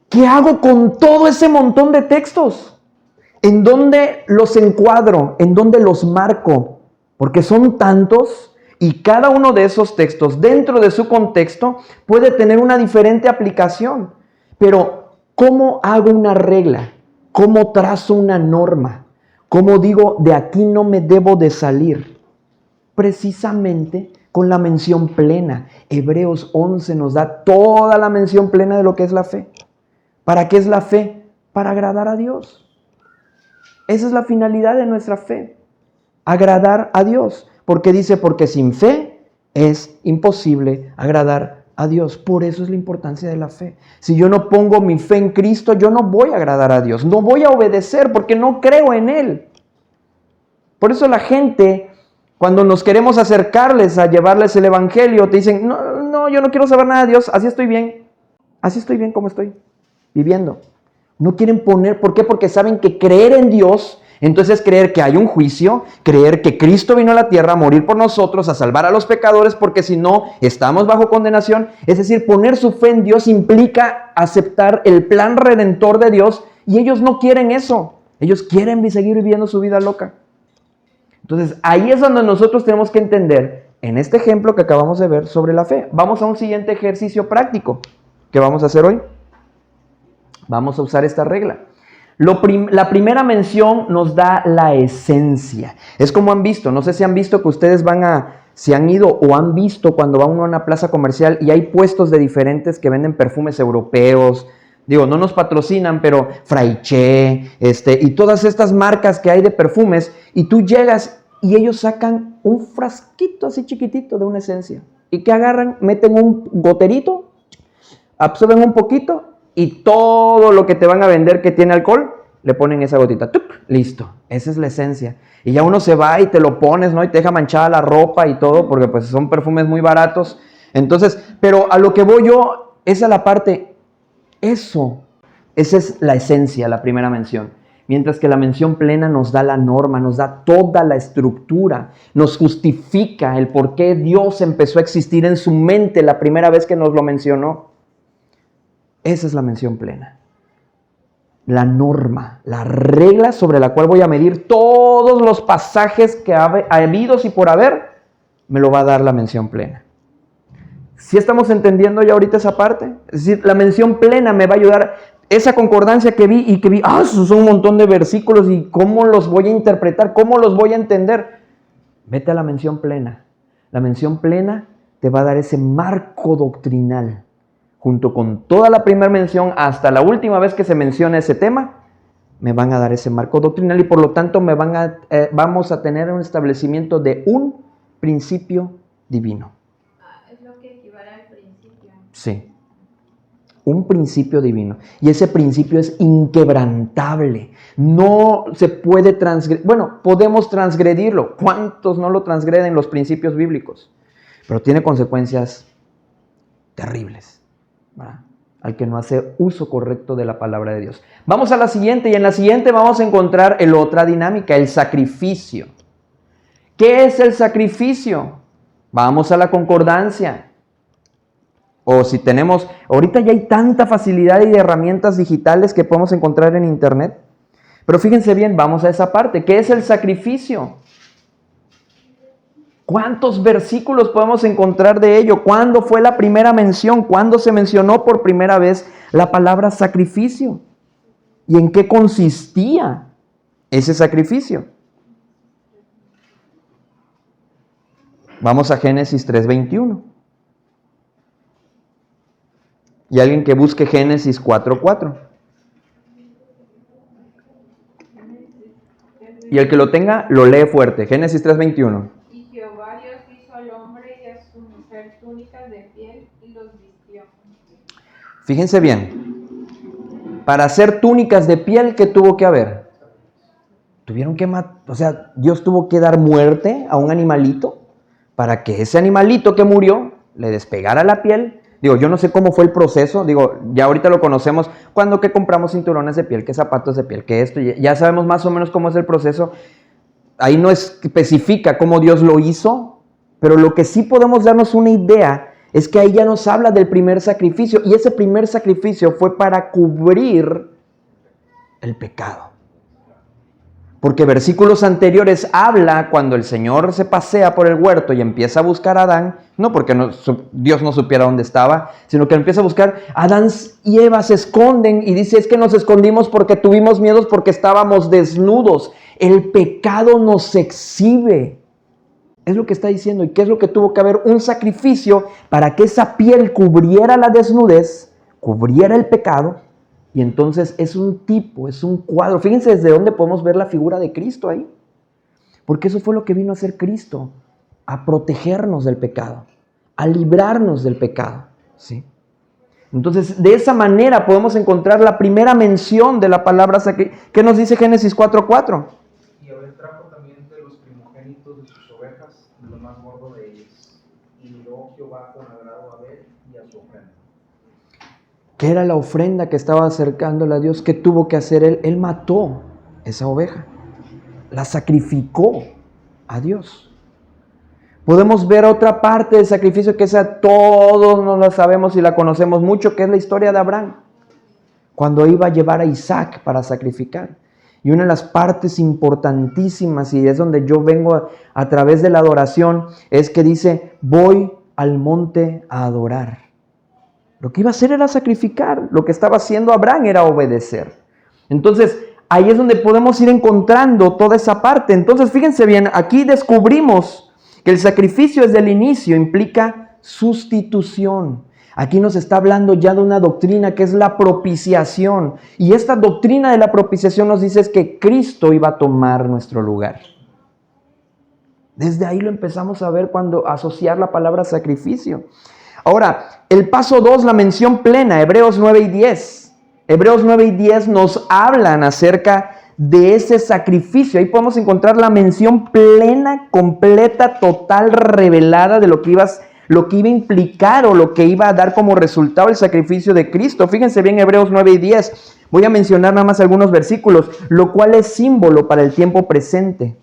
¿qué hago con todo ese montón de textos? ¿En dónde los encuadro? ¿En dónde los marco? Porque son tantos y cada uno de esos textos dentro de su contexto puede tener una diferente aplicación. Pero, ¿cómo hago una regla? ¿Cómo trazo una norma? ¿Cómo digo, de aquí no me debo de salir? Precisamente con la mención plena. Hebreos 11 nos da toda la mención plena de lo que es la fe. ¿Para qué es la fe? Para agradar a Dios. Esa es la finalidad de nuestra fe. Agradar a Dios. Porque dice, porque sin fe es imposible agradar a Dios. Por eso es la importancia de la fe. Si yo no pongo mi fe en Cristo, yo no voy a agradar a Dios. No voy a obedecer porque no creo en Él. Por eso la gente, cuando nos queremos acercarles a llevarles el evangelio, te dicen, no, yo no quiero saber nada de Dios. Así estoy bien como estoy viviendo. No quieren poner, ¿por qué? Porque saben que creer en Dios, entonces creer que hay un juicio, creer que Cristo vino a la tierra a morir por nosotros, a salvar a los pecadores, porque si no, estamos bajo condenación. Es decir, poner su fe en Dios implica aceptar el plan redentor de Dios, y ellos no quieren eso. Ellos quieren seguir viviendo su vida loca. Entonces, ahí es donde nosotros tenemos que entender, en este ejemplo que acabamos de ver sobre la fe. Vamos a un siguiente ejercicio práctico que vamos a hacer hoy. Vamos a usar esta regla. La primera mención nos da la esencia. Es como han visto, no sé si han visto que ustedes si han ido o han visto cuando va uno a una plaza comercial y hay puestos de diferentes que venden perfumes europeos, Digo, no nos patrocinan, pero Fraiche, y todas estas marcas que hay de perfumes, y tú llegas y ellos sacan un frasquito así chiquitito de una esencia. ¿Y qué agarran? Meten un goterito, absorben un poquito, y todo lo que te van a vender que tiene alcohol, le ponen esa gotita. ¡Tup! Listo, esa es la esencia. Y ya uno se va y te lo pones, ¿no? Y te deja manchada la ropa y todo, porque pues son perfumes muy baratos. Entonces, pero a lo que voy yo, es a la parte... Esa es la esencia, la primera mención. Mientras que la mención plena nos da la norma, nos da toda la estructura, nos justifica el por qué Dios empezó a existir en su mente la primera vez que nos lo mencionó. Esa es la mención plena. La norma, la regla sobre la cual voy a medir todos los pasajes que habidos y por haber, me lo va a dar la mención plena. ¿Sí estamos entendiendo ya ahorita esa parte? Es decir, la mención plena me va a ayudar. Esa concordancia que vi, esos son un montón de versículos y cómo los voy a interpretar, cómo los voy a entender. Vete a la mención plena. La mención plena te va a dar ese marco doctrinal. Junto con toda la primera mención hasta la última vez que se menciona ese tema, me van a dar ese marco doctrinal y por lo tanto vamos a tener un establecimiento de un principio divino. Es lo que equivale al principio. Sí, un principio divino. Y ese principio es inquebrantable. No se puede transgredir. Bueno, podemos transgredirlo. ¿Cuántos no lo transgreden los principios bíblicos? Pero tiene consecuencias terribles, ¿verdad? Al que no hace uso correcto de la palabra de Dios. Vamos a la siguiente, y en la siguiente vamos a encontrar otra dinámica, el sacrificio. ¿Qué es el sacrificio? Vamos a la concordancia. O si tenemos, ahorita ya hay tanta facilidad y herramientas digitales que podemos encontrar en internet. Pero fíjense bien, vamos a esa parte. ¿Qué es el sacrificio? ¿Cuántos versículos podemos encontrar de ello? ¿Cuándo fue la primera mención? ¿Cuándo se mencionó por primera vez la palabra sacrificio? ¿Y en qué consistía ese sacrificio? Vamos a Génesis 3:21. Y alguien que busque Génesis 4:4. Y el que lo tenga, lo lee fuerte. Génesis 3:21. Y Jehová Dios hizo al hombre y a su mujer túnicas de piel y los vistió. Fíjense bien. Para hacer túnicas de piel, ¿qué tuvo que haber? Tuvieron que matar, Dios tuvo que dar muerte a un animalito para que ese animalito que murió le despegara la piel. Digo, yo no sé cómo fue el proceso, ya ahorita lo conocemos, cuando que compramos cinturones de piel, que zapatos de piel, que esto, ya sabemos más o menos cómo es el proceso. Ahí no especifica cómo Dios lo hizo, pero lo que sí podemos darnos una idea es que ahí ya nos habla del primer sacrificio, y ese primer sacrificio fue para cubrir el pecado. Porque versículos anteriores habla cuando el Señor se pasea por el huerto y empieza a buscar a Adán, no porque Dios no supiera dónde estaba, sino que empieza a buscar, Adán y Eva se esconden y dice, es que nos escondimos porque tuvimos miedos porque estábamos desnudos. El pecado nos exhibe. Es lo que está diciendo. ¿Y qué es lo que tuvo que haber? Un sacrificio para que esa piel cubriera la desnudez, cubriera el pecado. Y entonces es un cuadro. Fíjense desde dónde podemos ver la figura de Cristo ahí. Porque eso fue lo que vino a hacer Cristo, a protegernos del pecado, a librarnos del pecado, ¿sí? Entonces, de esa manera podemos encontrar la primera mención de la palabra sacrificio. ¿Qué nos dice Génesis 4:4? Y Abel trajo también de los primogénitos de sus ovejas, de lo más gordo de ellas. Y miró Jehová con agrado a Abel y a su ofrenda. ¿Qué era la ofrenda que estaba acercándole a Dios? ¿Qué tuvo que hacer él? Él mató esa oveja. La sacrificó a Dios. Podemos ver otra parte del sacrificio que esa todos no la sabemos y la conocemos mucho, que es la historia de Abraham. Cuando iba a llevar a Isaac para sacrificar. Y una de las partes importantísimas, y es donde yo vengo a través de la adoración, es que dice, voy al monte a adorar. Lo que iba a hacer era sacrificar. Lo que estaba haciendo Abraham era obedecer. Entonces, ahí es donde podemos ir encontrando toda esa parte. Entonces, fíjense bien, aquí descubrimos que el sacrificio desde el inicio implica sustitución. Aquí nos está hablando ya de una doctrina que es la propiciación. Y esta doctrina de la propiciación nos dice es que Cristo iba a tomar nuestro lugar. Desde ahí lo empezamos a ver cuando asociar la palabra sacrificio. Ahora, el paso 2, la mención plena, Hebreos 9 y 10. Hebreos 9 y 10 nos hablan acerca de ese sacrificio. Ahí podemos encontrar la mención plena, completa, total, revelada de lo que iba a implicar o lo que iba a dar como resultado el sacrificio de Cristo. Fíjense bien Hebreos 9 y 10. Voy a mencionar nada más algunos versículos, lo cual es símbolo para el tiempo presente,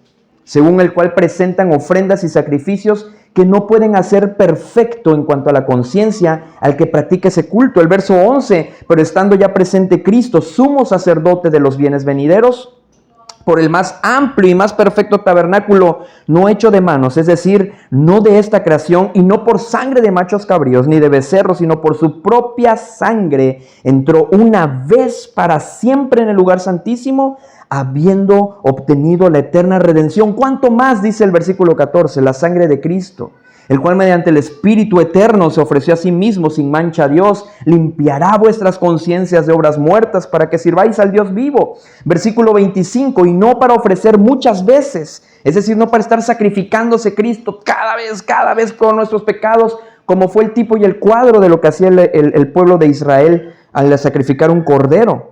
según el cual presentan ofrendas y sacrificios que no pueden hacer perfecto en cuanto a la conciencia al que practique ese culto. El verso 11, pero estando ya presente Cristo, sumo sacerdote de los bienes venideros, por el más amplio y más perfecto tabernáculo, no hecho de manos, es decir, no de esta creación, y no por sangre de machos cabríos, ni de becerros, sino por su propia sangre, entró una vez para siempre en el lugar santísimo, habiendo obtenido la eterna redención. ¿Cuánto más, dice el versículo 14, la sangre de Cristo, el cual mediante el Espíritu eterno se ofreció a sí mismo sin mancha a Dios, limpiará vuestras conciencias de obras muertas para que sirváis al Dios vivo? Versículo 25, y no para ofrecer muchas veces, es decir, no para estar sacrificándose Cristo cada vez con nuestros pecados, como fue el tipo y el cuadro de lo que hacía el pueblo de Israel al sacrificar un cordero.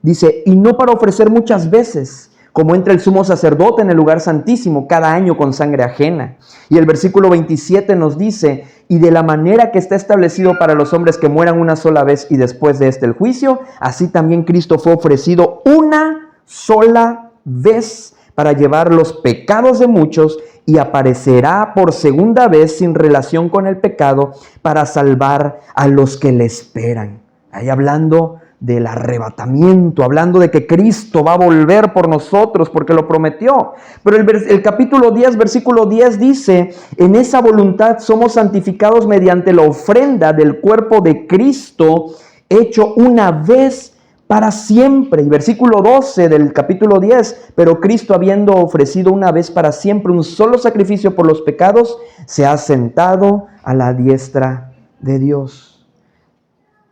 Dice, y no para ofrecer muchas veces, como entra el sumo sacerdote en el lugar santísimo cada año con sangre ajena. Y el versículo 27 nos dice, y de la manera que está establecido para los hombres que mueran una sola vez y después de este el juicio, así también Cristo fue ofrecido una sola vez para llevar los pecados de muchos, y aparecerá por segunda vez sin relación con el pecado para salvar a los que le esperan. Ahí hablando del arrebatamiento, hablando de que Cristo va a volver por nosotros porque lo prometió. Pero el capítulo 10, versículo 10 dice, en esa voluntad somos santificados mediante la ofrenda del cuerpo de Cristo, hecho una vez para siempre. Y versículo 12 del capítulo 10, pero Cristo, habiendo ofrecido una vez para siempre un solo sacrificio por los pecados, se ha sentado a la diestra de Dios.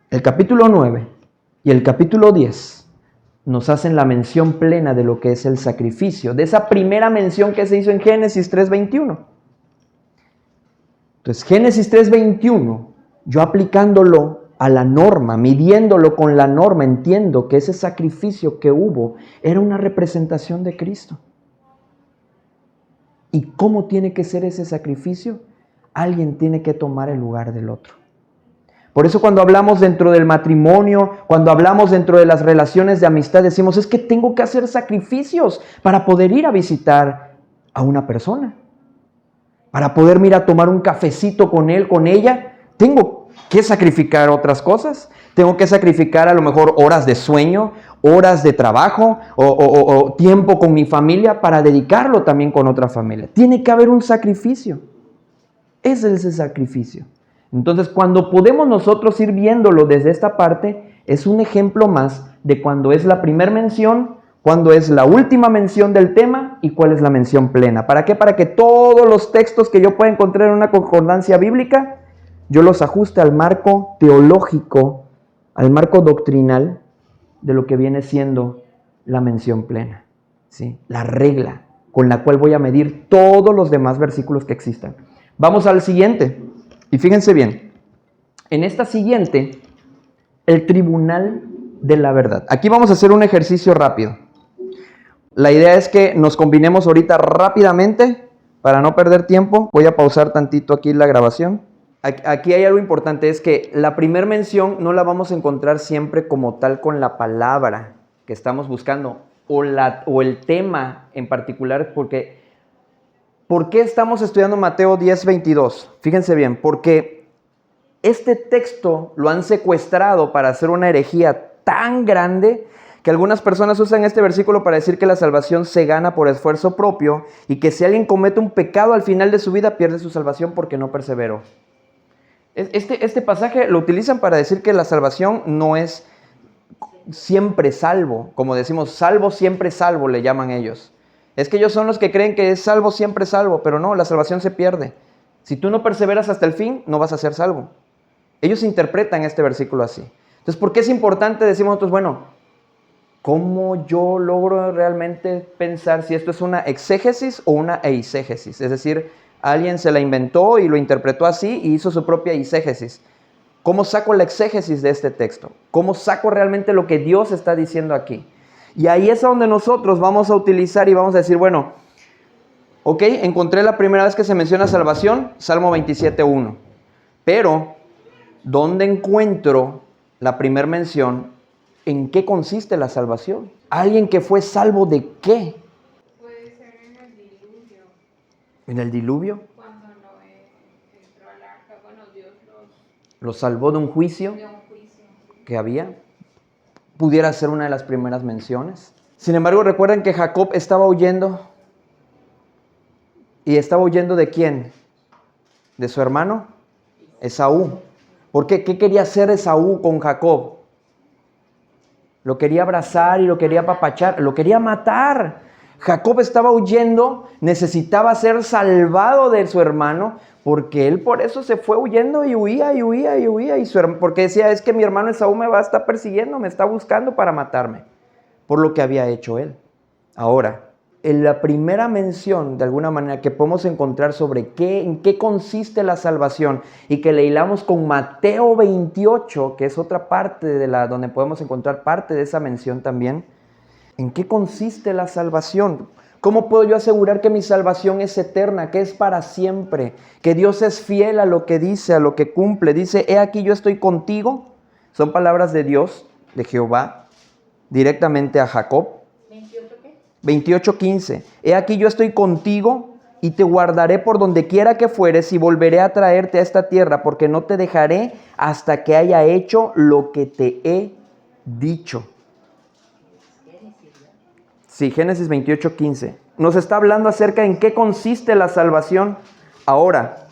El capítulo 9 y el capítulo 10 nos hacen la mención plena de lo que es el sacrificio, de esa primera mención que se hizo en Génesis 3:21. Entonces, Génesis 3:21, yo aplicándolo a la norma, midiéndolo con la norma, entiendo que ese sacrificio que hubo era una representación de Cristo. ¿Y cómo tiene que ser ese sacrificio? Alguien tiene que tomar el lugar del otro. Por eso cuando hablamos dentro del matrimonio, cuando hablamos dentro de las relaciones de amistad, decimos, es que tengo que hacer sacrificios para poder ir a visitar a una persona. Para poder ir a tomar un cafecito con él, con ella, tengo que sacrificar otras cosas. Tengo que sacrificar a lo mejor horas de sueño, horas de trabajo o tiempo con mi familia para dedicarlo también con otra familia. Tiene que haber un sacrificio. Ese es el sacrificio. Entonces, cuando podemos nosotros ir viéndolo desde esta parte, es un ejemplo más de cuando es la primera mención, cuando es la última mención del tema y cuál es la mención plena. ¿Para qué? Para que todos los textos que yo pueda encontrar en una concordancia bíblica, yo los ajuste al marco teológico, al marco doctrinal de lo que viene siendo la mención plena, ¿sí? La regla con la cual voy a medir todos los demás versículos que existan. Vamos al siguiente. Y fíjense bien, en esta siguiente, el tribunal de la verdad. Aquí vamos a hacer un ejercicio rápido. La idea es que nos combinemos ahorita rápidamente para no perder tiempo. Voy a pausar tantito aquí la grabación. Aquí hay algo importante, es que la primera mención no la vamos a encontrar siempre como tal con la palabra que estamos buscando o el tema en particular, porque ¿por qué estamos estudiando Mateo 10:22? Fíjense bien, porque este texto lo han secuestrado para hacer una herejía tan grande que algunas personas usan este versículo para decir que la salvación se gana por esfuerzo propio y que si alguien comete un pecado al final de su vida pierde su salvación porque no perseveró. Este pasaje lo utilizan para decir que la salvación no es siempre salvo, como decimos, salvo siempre salvo le llaman ellos. Es que ellos son los que creen que es salvo siempre salvo, pero no, la salvación se pierde. Si tú no perseveras hasta el fin, no vas a ser salvo. Ellos interpretan este versículo así. Entonces, ¿por qué es importante? Decimos nosotros, bueno, ¿cómo yo logro realmente pensar si esto es una exégesis o una eisegesis? Es decir, alguien se la inventó y lo interpretó así y hizo su propia eisegesis. ¿Cómo saco la exégesis de este texto? ¿Cómo saco realmente lo que Dios está diciendo aquí? Y ahí es donde nosotros vamos a utilizar y vamos a decir, bueno, ok, encontré la primera vez que se menciona salvación, Salmo 27.1. Pero, ¿dónde encuentro la primera mención? ¿En qué consiste la salvación? ¿Alguien que fue salvo de qué? Puede ser en el diluvio, ¿En el diluvio? cuando Noé entró al arca, bueno, Dios ¿Lo salvó de un juicio de un juicio. que había? Pudiera ser una de las primeras menciones. Sin embargo, recuerden que Jacob estaba huyendo. ¿Y estaba huyendo de quién? ¿De su hermano? Esaú. ¿Por qué? ¿Qué quería hacer Esaú con Jacob? Lo quería abrazar y lo quería apapachar, lo quería matar. Jacob estaba huyendo, necesitaba ser salvado de su hermano, porque él por eso se fue huyendo y huía y huía y huía. Porque decía, es que mi hermano Esaú me va a estar persiguiendo, me está buscando para matarme, por lo que había hecho él. Ahora, en la primera mención, de alguna manera, que podemos encontrar sobre en qué consiste la salvación y que le hilamos con Mateo 28, que es otra parte donde podemos encontrar parte de esa mención también. ¿En qué consiste la salvación? ¿Cómo puedo yo asegurar que mi salvación es eterna, que es para siempre, que Dios es fiel a lo que dice, a lo que cumple? Dice, he aquí yo estoy contigo. Son palabras de Dios, de Jehová, directamente a Jacob. 28:15. He aquí yo estoy contigo y te guardaré por donde quiera que fueres y volveré a traerte a esta tierra, porque no te dejaré hasta que haya hecho lo que te he dicho. Sí, Génesis 28:15. Nos está hablando acerca de en qué consiste la salvación. Ahora,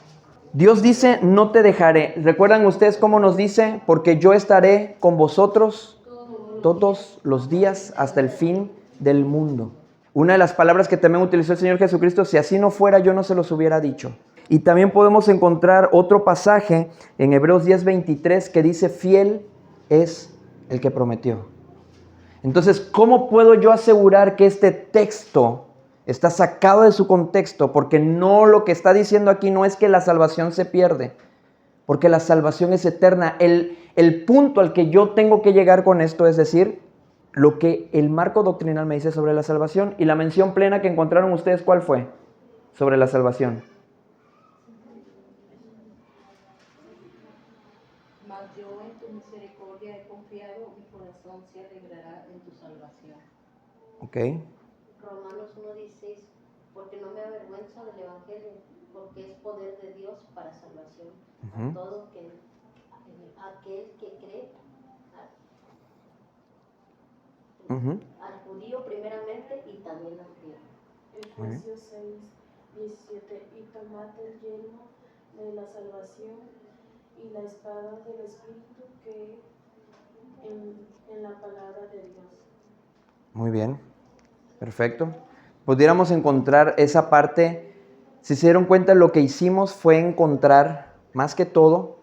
Dios dice, no te dejaré. ¿Recuerdan ustedes cómo nos dice? Porque yo estaré con vosotros todos los días hasta el fin del mundo. Una de las palabras que también utilizó el Señor Jesucristo, si así no fuera, yo no se los hubiera dicho. Y también podemos encontrar otro pasaje en Hebreos 10:23 que dice, fiel es el que prometió. Entonces, ¿cómo puedo yo asegurar que este texto está sacado de su contexto? Porque no, lo que está diciendo aquí no es que la salvación se pierde, porque la salvación es eterna. El punto al que yo tengo que llegar con esto es decir, lo que el marco doctrinal me dice sobre la salvación. Y la mención plena que encontraron ustedes, ¿cuál fue? Sobre la salvación. Mas yo en tu misericordia he confiado, mi corazón se alegrará en tu salvación. Ok. Romanos 1:16, porque no me avergüenzo del evangelio, porque es poder de Dios para salvación a todo aquel que cree, al judío primeramente y también al griego. Efesios 6:17, y tomad el yelmo de la salvación y la espada del Espíritu, que en la palabra de Dios. Muy bien, perfecto. Pudiéramos encontrar esa parte. Si se dieron cuenta, lo que hicimos fue encontrar, más que todo,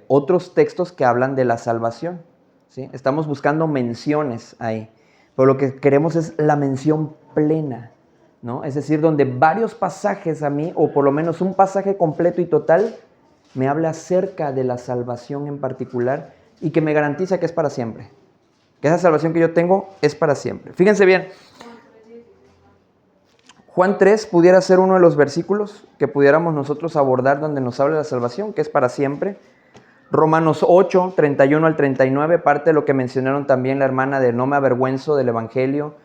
otros textos que hablan de la salvación, ¿sí? Estamos buscando menciones ahí, pero lo que queremos es la mención plena, ¿no? Es decir, donde varios pasajes a mí, o por lo menos un pasaje completo y total, me habla acerca de la salvación en particular y que me garantiza que es para siempre. Que esa salvación que yo tengo es para siempre. Fíjense bien, Juan 3 pudiera ser uno de los versículos que pudiéramos nosotros abordar donde nos habla de la salvación, que es para siempre. Romanos 8, 31 al 39, parte de lo que mencionaron también la hermana de no me avergüenzo del Evangelio,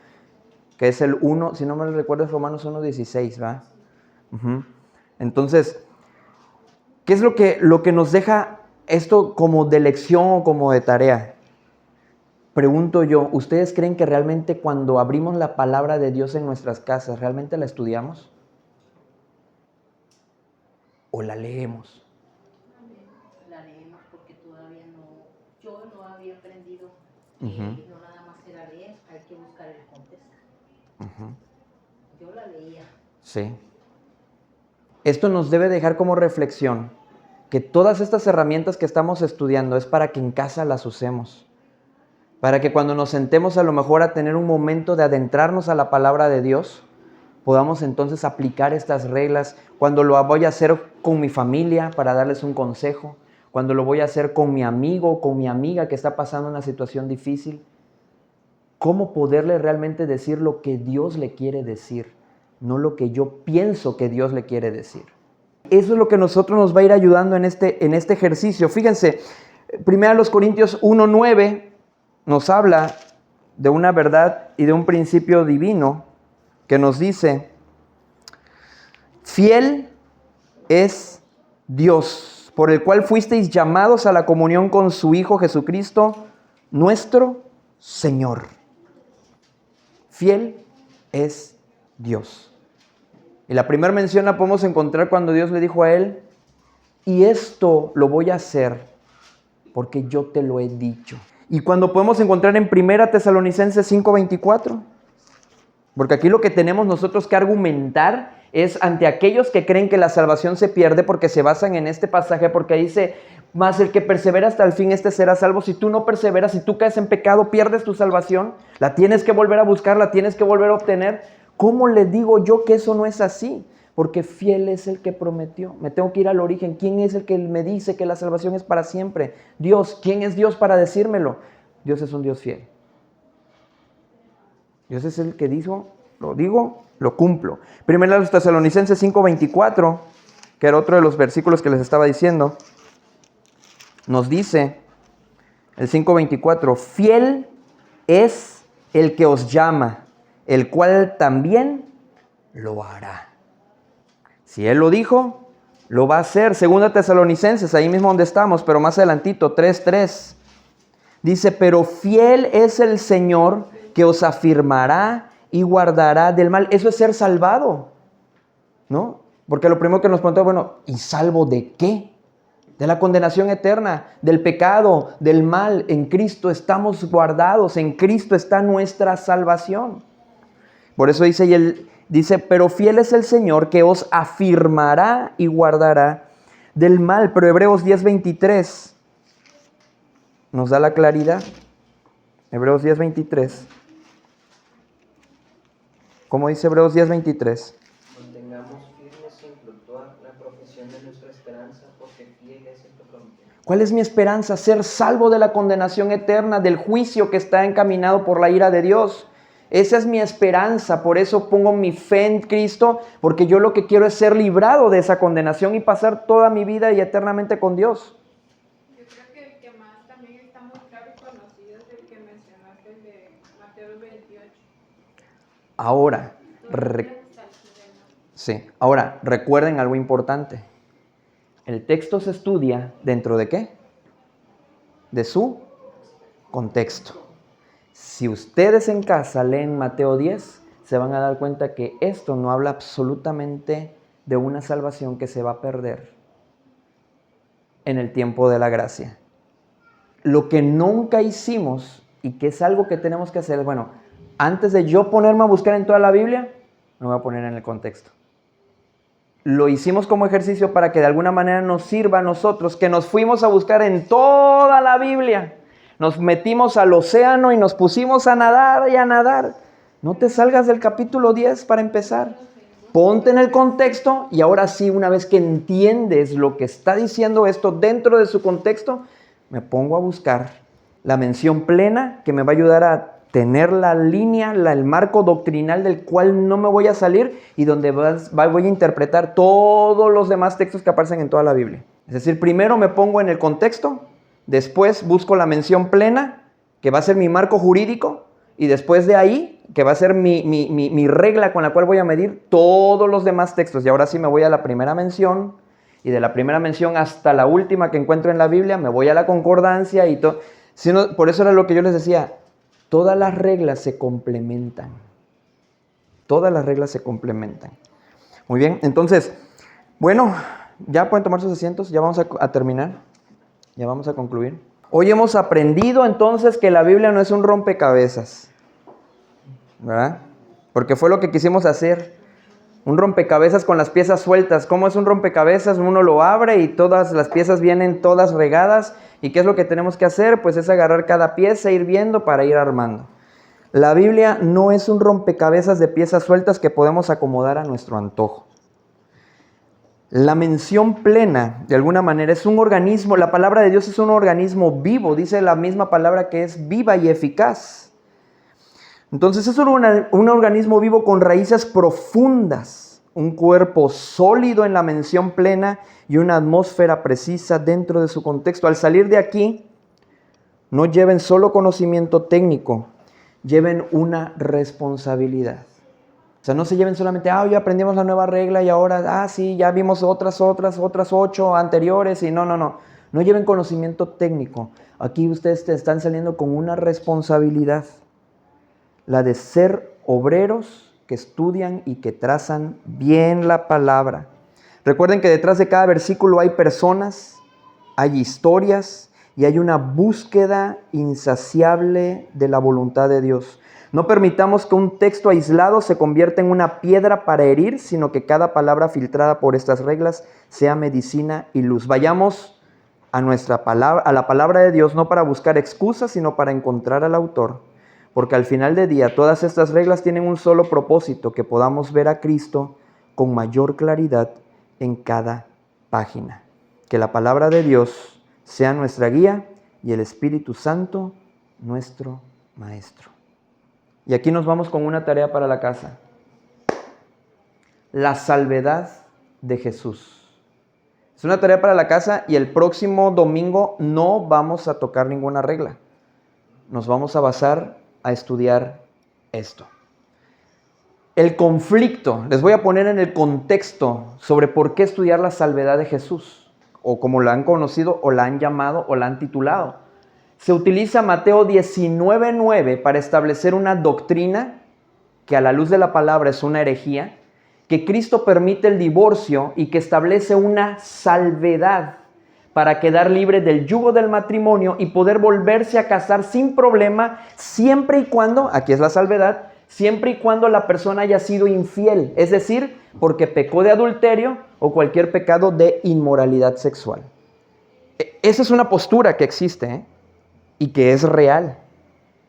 que es el 1, si no me recuerdo es Romanos 1, 16, ¿va? Entonces, ¿qué es lo que nos deja esto como de lección o como de tarea? Pregunto yo, ¿ustedes creen que realmente cuando abrimos la palabra de Dios en nuestras casas, realmente la estudiamos? ¿O la leemos? La leemos porque todavía yo no había aprendido que no nada más era leer, hay que buscar el contexto. Yo la leía. Sí. Esto nos debe dejar como reflexión que todas estas herramientas que estamos estudiando es para que en casa las usemos. Para que cuando nos sentemos a lo mejor a tener un momento de adentrarnos a la palabra de Dios, podamos entonces aplicar estas reglas. Cuando lo voy a hacer con mi familia para darles un consejo, cuando lo voy a hacer con mi amigo, con mi amiga que está pasando una situación difícil, cómo poderle realmente decir lo que Dios le quiere decir, no lo que yo pienso que Dios le quiere decir. Eso es lo que a nosotros nos va a ir ayudando en este ejercicio. Fíjense, 1 Corintios 1:9 nos habla de una verdad y de un principio divino que nos dice: fiel es Dios, por el cual fuisteis llamados a la comunión con su Hijo Jesucristo, nuestro Señor. Fiel es Dios. Y la primera mención la podemos encontrar cuando Dios le dijo a él: y esto lo voy a hacer porque yo te lo he dicho. Y cuando podemos encontrar en 1 Tesalonicenses 5:24, porque aquí lo que tenemos nosotros que argumentar es ante aquellos que creen que la salvación se pierde, porque se basan en este pasaje, porque dice: mas el que persevera hasta el fin, este será salvo. Si tú no perseveras, si tú caes en pecado, pierdes tu salvación, la tienes que volver a buscar, la tienes que volver a obtener. ¿Cómo le digo yo que eso no es así? Porque fiel es el que prometió. Me tengo que ir al origen. ¿Quién es el que me dice que la salvación es para siempre? Dios. ¿Quién es Dios para decírmelo? Dios es un Dios fiel. Dios es el que dijo: lo digo, lo cumplo. 1 Tesalonicenses 5:24, que era otro de los versículos que les estaba diciendo, nos dice, el 5:24, fiel es el que os llama, el cual también lo hará. Si Él lo dijo, lo va a hacer. 2 Tesalonicenses, ahí mismo donde estamos, pero más adelantito, 3:3. Dice: pero fiel es el Señor que os afirmará y guardará del mal. Eso es ser salvado, ¿no? Porque lo primero que nos preguntamos, bueno, ¿y salvo de qué? De la condenación eterna, del pecado, del mal. En Cristo estamos guardados, en Cristo está nuestra salvación. Por eso dice, pero fiel es el Señor que os afirmará y guardará del mal. Pero Hebreos 10:23 nos da la claridad. Hebreos 10:23. ¿Cómo dice Hebreos 10:23? Mantengamos firmes sin fluctuar la profesión de nuestra esperanza, porque fiel es el que prometió. ¿Cuál es mi esperanza? Ser salvo de la condenación eterna, del juicio que está encaminado por la ira de Dios. Esa es mi esperanza, por eso pongo mi fe en Cristo, porque yo lo que quiero es ser librado de esa condenación y pasar toda mi vida y eternamente con Dios. Yo creo que el que más también está muy claro y conocido es el que mencionaste, el de Mateo 28. Ahora, recuerden algo importante. El texto se estudia dentro de ¿qué? De su contexto. Si ustedes en casa leen Mateo 10, se van a dar cuenta que esto no habla absolutamente de una salvación que se va a perder en el tiempo de la gracia. Lo que nunca hicimos y que es algo que tenemos que hacer es, bueno, antes de yo ponerme a buscar en toda la Biblia, me voy a poner en el contexto. Lo hicimos como ejercicio para que de alguna manera nos sirva a nosotros, que nos fuimos a buscar en toda la Biblia. Nos metimos al océano y nos pusimos a nadar y a nadar. No te salgas del capítulo 10 para empezar. Ponte en el contexto y ahora sí, una vez que entiendes lo que está diciendo esto dentro de su contexto, me pongo a buscar la mención plena que me va a ayudar a tener la línea, el marco doctrinal del cual no me voy a salir y donde voy a interpretar todos los demás textos que aparecen en toda la Biblia. Es decir, primero me pongo en el contexto, después busco la mención plena, que va a ser mi marco jurídico, y después de ahí, que va a ser mi regla con la cual voy a medir todos los demás textos. Y ahora sí me voy a la primera mención, y de la primera mención hasta la última que encuentro en la Biblia, me voy a la concordancia y todo. Por eso era lo que yo les decía, todas las reglas se complementan. Todas las reglas se complementan. Muy bien, entonces, bueno, ya pueden tomar sus asientos, ya vamos a terminar. Ya vamos a concluir. Hoy hemos aprendido entonces que la Biblia no es un rompecabezas, ¿verdad? Porque fue lo que quisimos hacer. Un rompecabezas con las piezas sueltas. ¿Cómo es un rompecabezas? Uno lo abre y todas las piezas vienen todas regadas. ¿Y qué es lo que tenemos que hacer? Pues es agarrar cada pieza, ir viendo para ir armando. La Biblia no es un rompecabezas de piezas sueltas que podemos acomodar a nuestro antojo. La mención plena, de alguna manera, es un organismo. La palabra de Dios es un organismo vivo. Dice la misma palabra que es viva y eficaz. Entonces es un organismo vivo con raíces profundas, un cuerpo sólido en la mención plena y una atmósfera precisa dentro de su contexto. Al salir de aquí, no lleven solo conocimiento técnico, lleven una responsabilidad. O sea, no se lleven solamente, ya aprendimos la nueva regla y ahora, sí, ya vimos otras 8 anteriores y no. No lleven conocimiento técnico. Aquí ustedes están saliendo con una responsabilidad. La de ser obreros que estudian y que trazan bien la palabra. Recuerden que detrás de cada versículo hay personas, hay historias y hay una búsqueda insaciable de la voluntad de Dios. No permitamos que un texto aislado se convierta en una piedra para herir, sino que cada palabra filtrada por estas reglas sea medicina y luz. Vayamos a la palabra de Dios no para buscar excusas, sino para encontrar al autor. Porque al final del día todas estas reglas tienen un solo propósito, que podamos ver a Cristo con mayor claridad en cada página. Que la palabra de Dios sea nuestra guía y el Espíritu Santo nuestro Maestro. Y aquí nos vamos con una tarea para la casa. La salvedad de Jesús. Es una tarea para la casa y el próximo domingo no vamos a tocar ninguna regla. Nos vamos a basar a estudiar esto. El conflicto, les voy a poner en el contexto sobre por qué estudiar la salvedad de Jesús, o como la han conocido, o la han llamado, o la han titulado. Se utiliza Mateo 19:9 para establecer una doctrina que a la luz de la palabra es una herejía, que Cristo permite el divorcio y que establece una salvedad para quedar libre del yugo del matrimonio y poder volverse a casar sin problema, siempre y cuando, aquí es la salvedad, siempre y cuando la persona haya sido infiel, es decir, porque pecó de adulterio o cualquier pecado de inmoralidad sexual. Esa es una postura que existe, y que es real,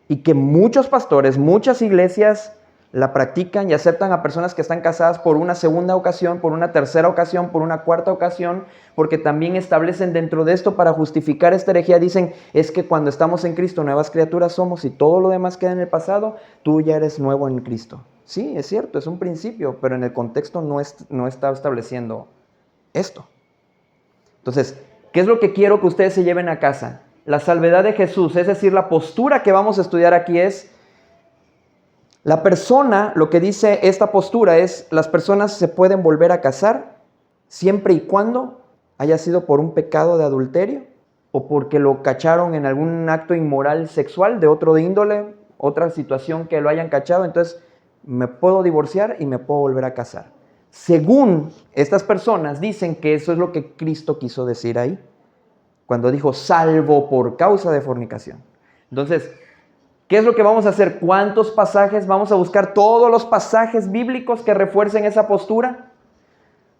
y que muchos pastores, muchas iglesias la practican y aceptan a personas que están casadas por una segunda ocasión, por una tercera ocasión, por una cuarta ocasión, porque también establecen dentro de esto para justificar esta herejía, dicen, es que cuando estamos en Cristo nuevas criaturas somos y todo lo demás queda en el pasado, tú ya eres nuevo en Cristo. Sí, es cierto, es un principio, pero en el contexto no está estableciendo esto. Entonces, ¿qué es lo que quiero que ustedes se lleven a casa? La salvedad de Jesús, es decir, la postura que vamos a estudiar aquí es, la persona, lo que dice esta postura es, las personas se pueden volver a casar siempre y cuando haya sido por un pecado de adulterio o porque lo cacharon en algún acto inmoral sexual de otro índole, otra situación que lo hayan cachado, entonces me puedo divorciar y me puedo volver a casar. Según estas personas dicen que eso es lo que Cristo quiso decir ahí, cuando dijo salvo por causa de fornicación. Entonces, ¿qué es lo que vamos a hacer? ¿Cuántos pasajes? Vamos a buscar todos los pasajes bíblicos que refuercen esa postura.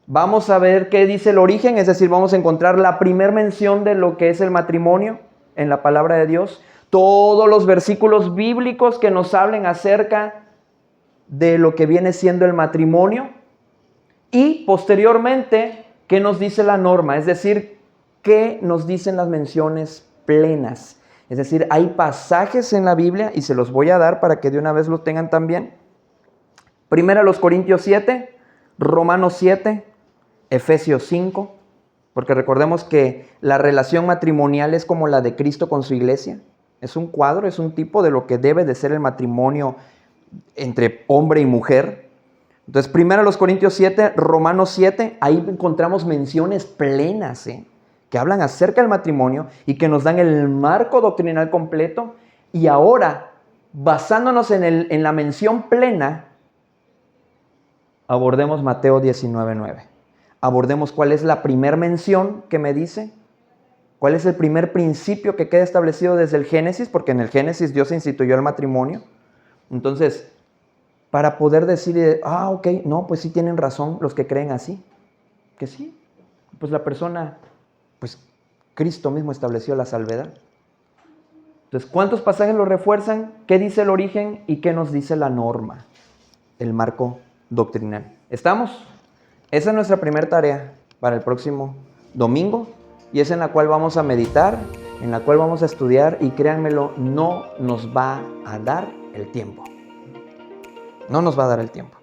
Vamos a ver qué dice el origen, es decir, vamos a encontrar la primera mención de lo que es el matrimonio en la palabra de Dios. Todos los versículos bíblicos que nos hablen acerca de lo que viene siendo el matrimonio. Y posteriormente, ¿qué nos dice la norma? Es decir, ¿qué nos dicen las menciones plenas? Es decir, hay pasajes en la Biblia, y se los voy a dar para que de una vez los tengan también. Primera los Corintios 7, Romanos 7, Efesios 5, porque recordemos que la relación matrimonial es como la de Cristo con su iglesia. Es un cuadro, es un tipo de lo que debe de ser el matrimonio entre hombre y mujer. Entonces, primera los Corintios 7, Romanos 7, ahí encontramos menciones plenas, que hablan acerca del matrimonio y que nos dan el marco doctrinal completo. Y ahora, basándonos en la mención plena, abordemos Mateo 19:9. Abordemos cuál es la primera mención que me dice, cuál es el primer principio que queda establecido desde el Génesis, porque en el Génesis Dios instituyó el matrimonio. Entonces, para poder decir, ok, no, pues sí tienen razón los que creen así, que sí, pues la persona, pues Cristo mismo estableció la salvedad. Entonces, ¿cuántos pasajes lo refuerzan? ¿Qué dice el origen y qué nos dice la norma? El marco doctrinal. ¿Estamos? Esa es nuestra primera tarea para el próximo domingo y es en la cual vamos a meditar, en la cual vamos a estudiar y créanmelo, no nos va a dar el tiempo. No nos va a dar el tiempo.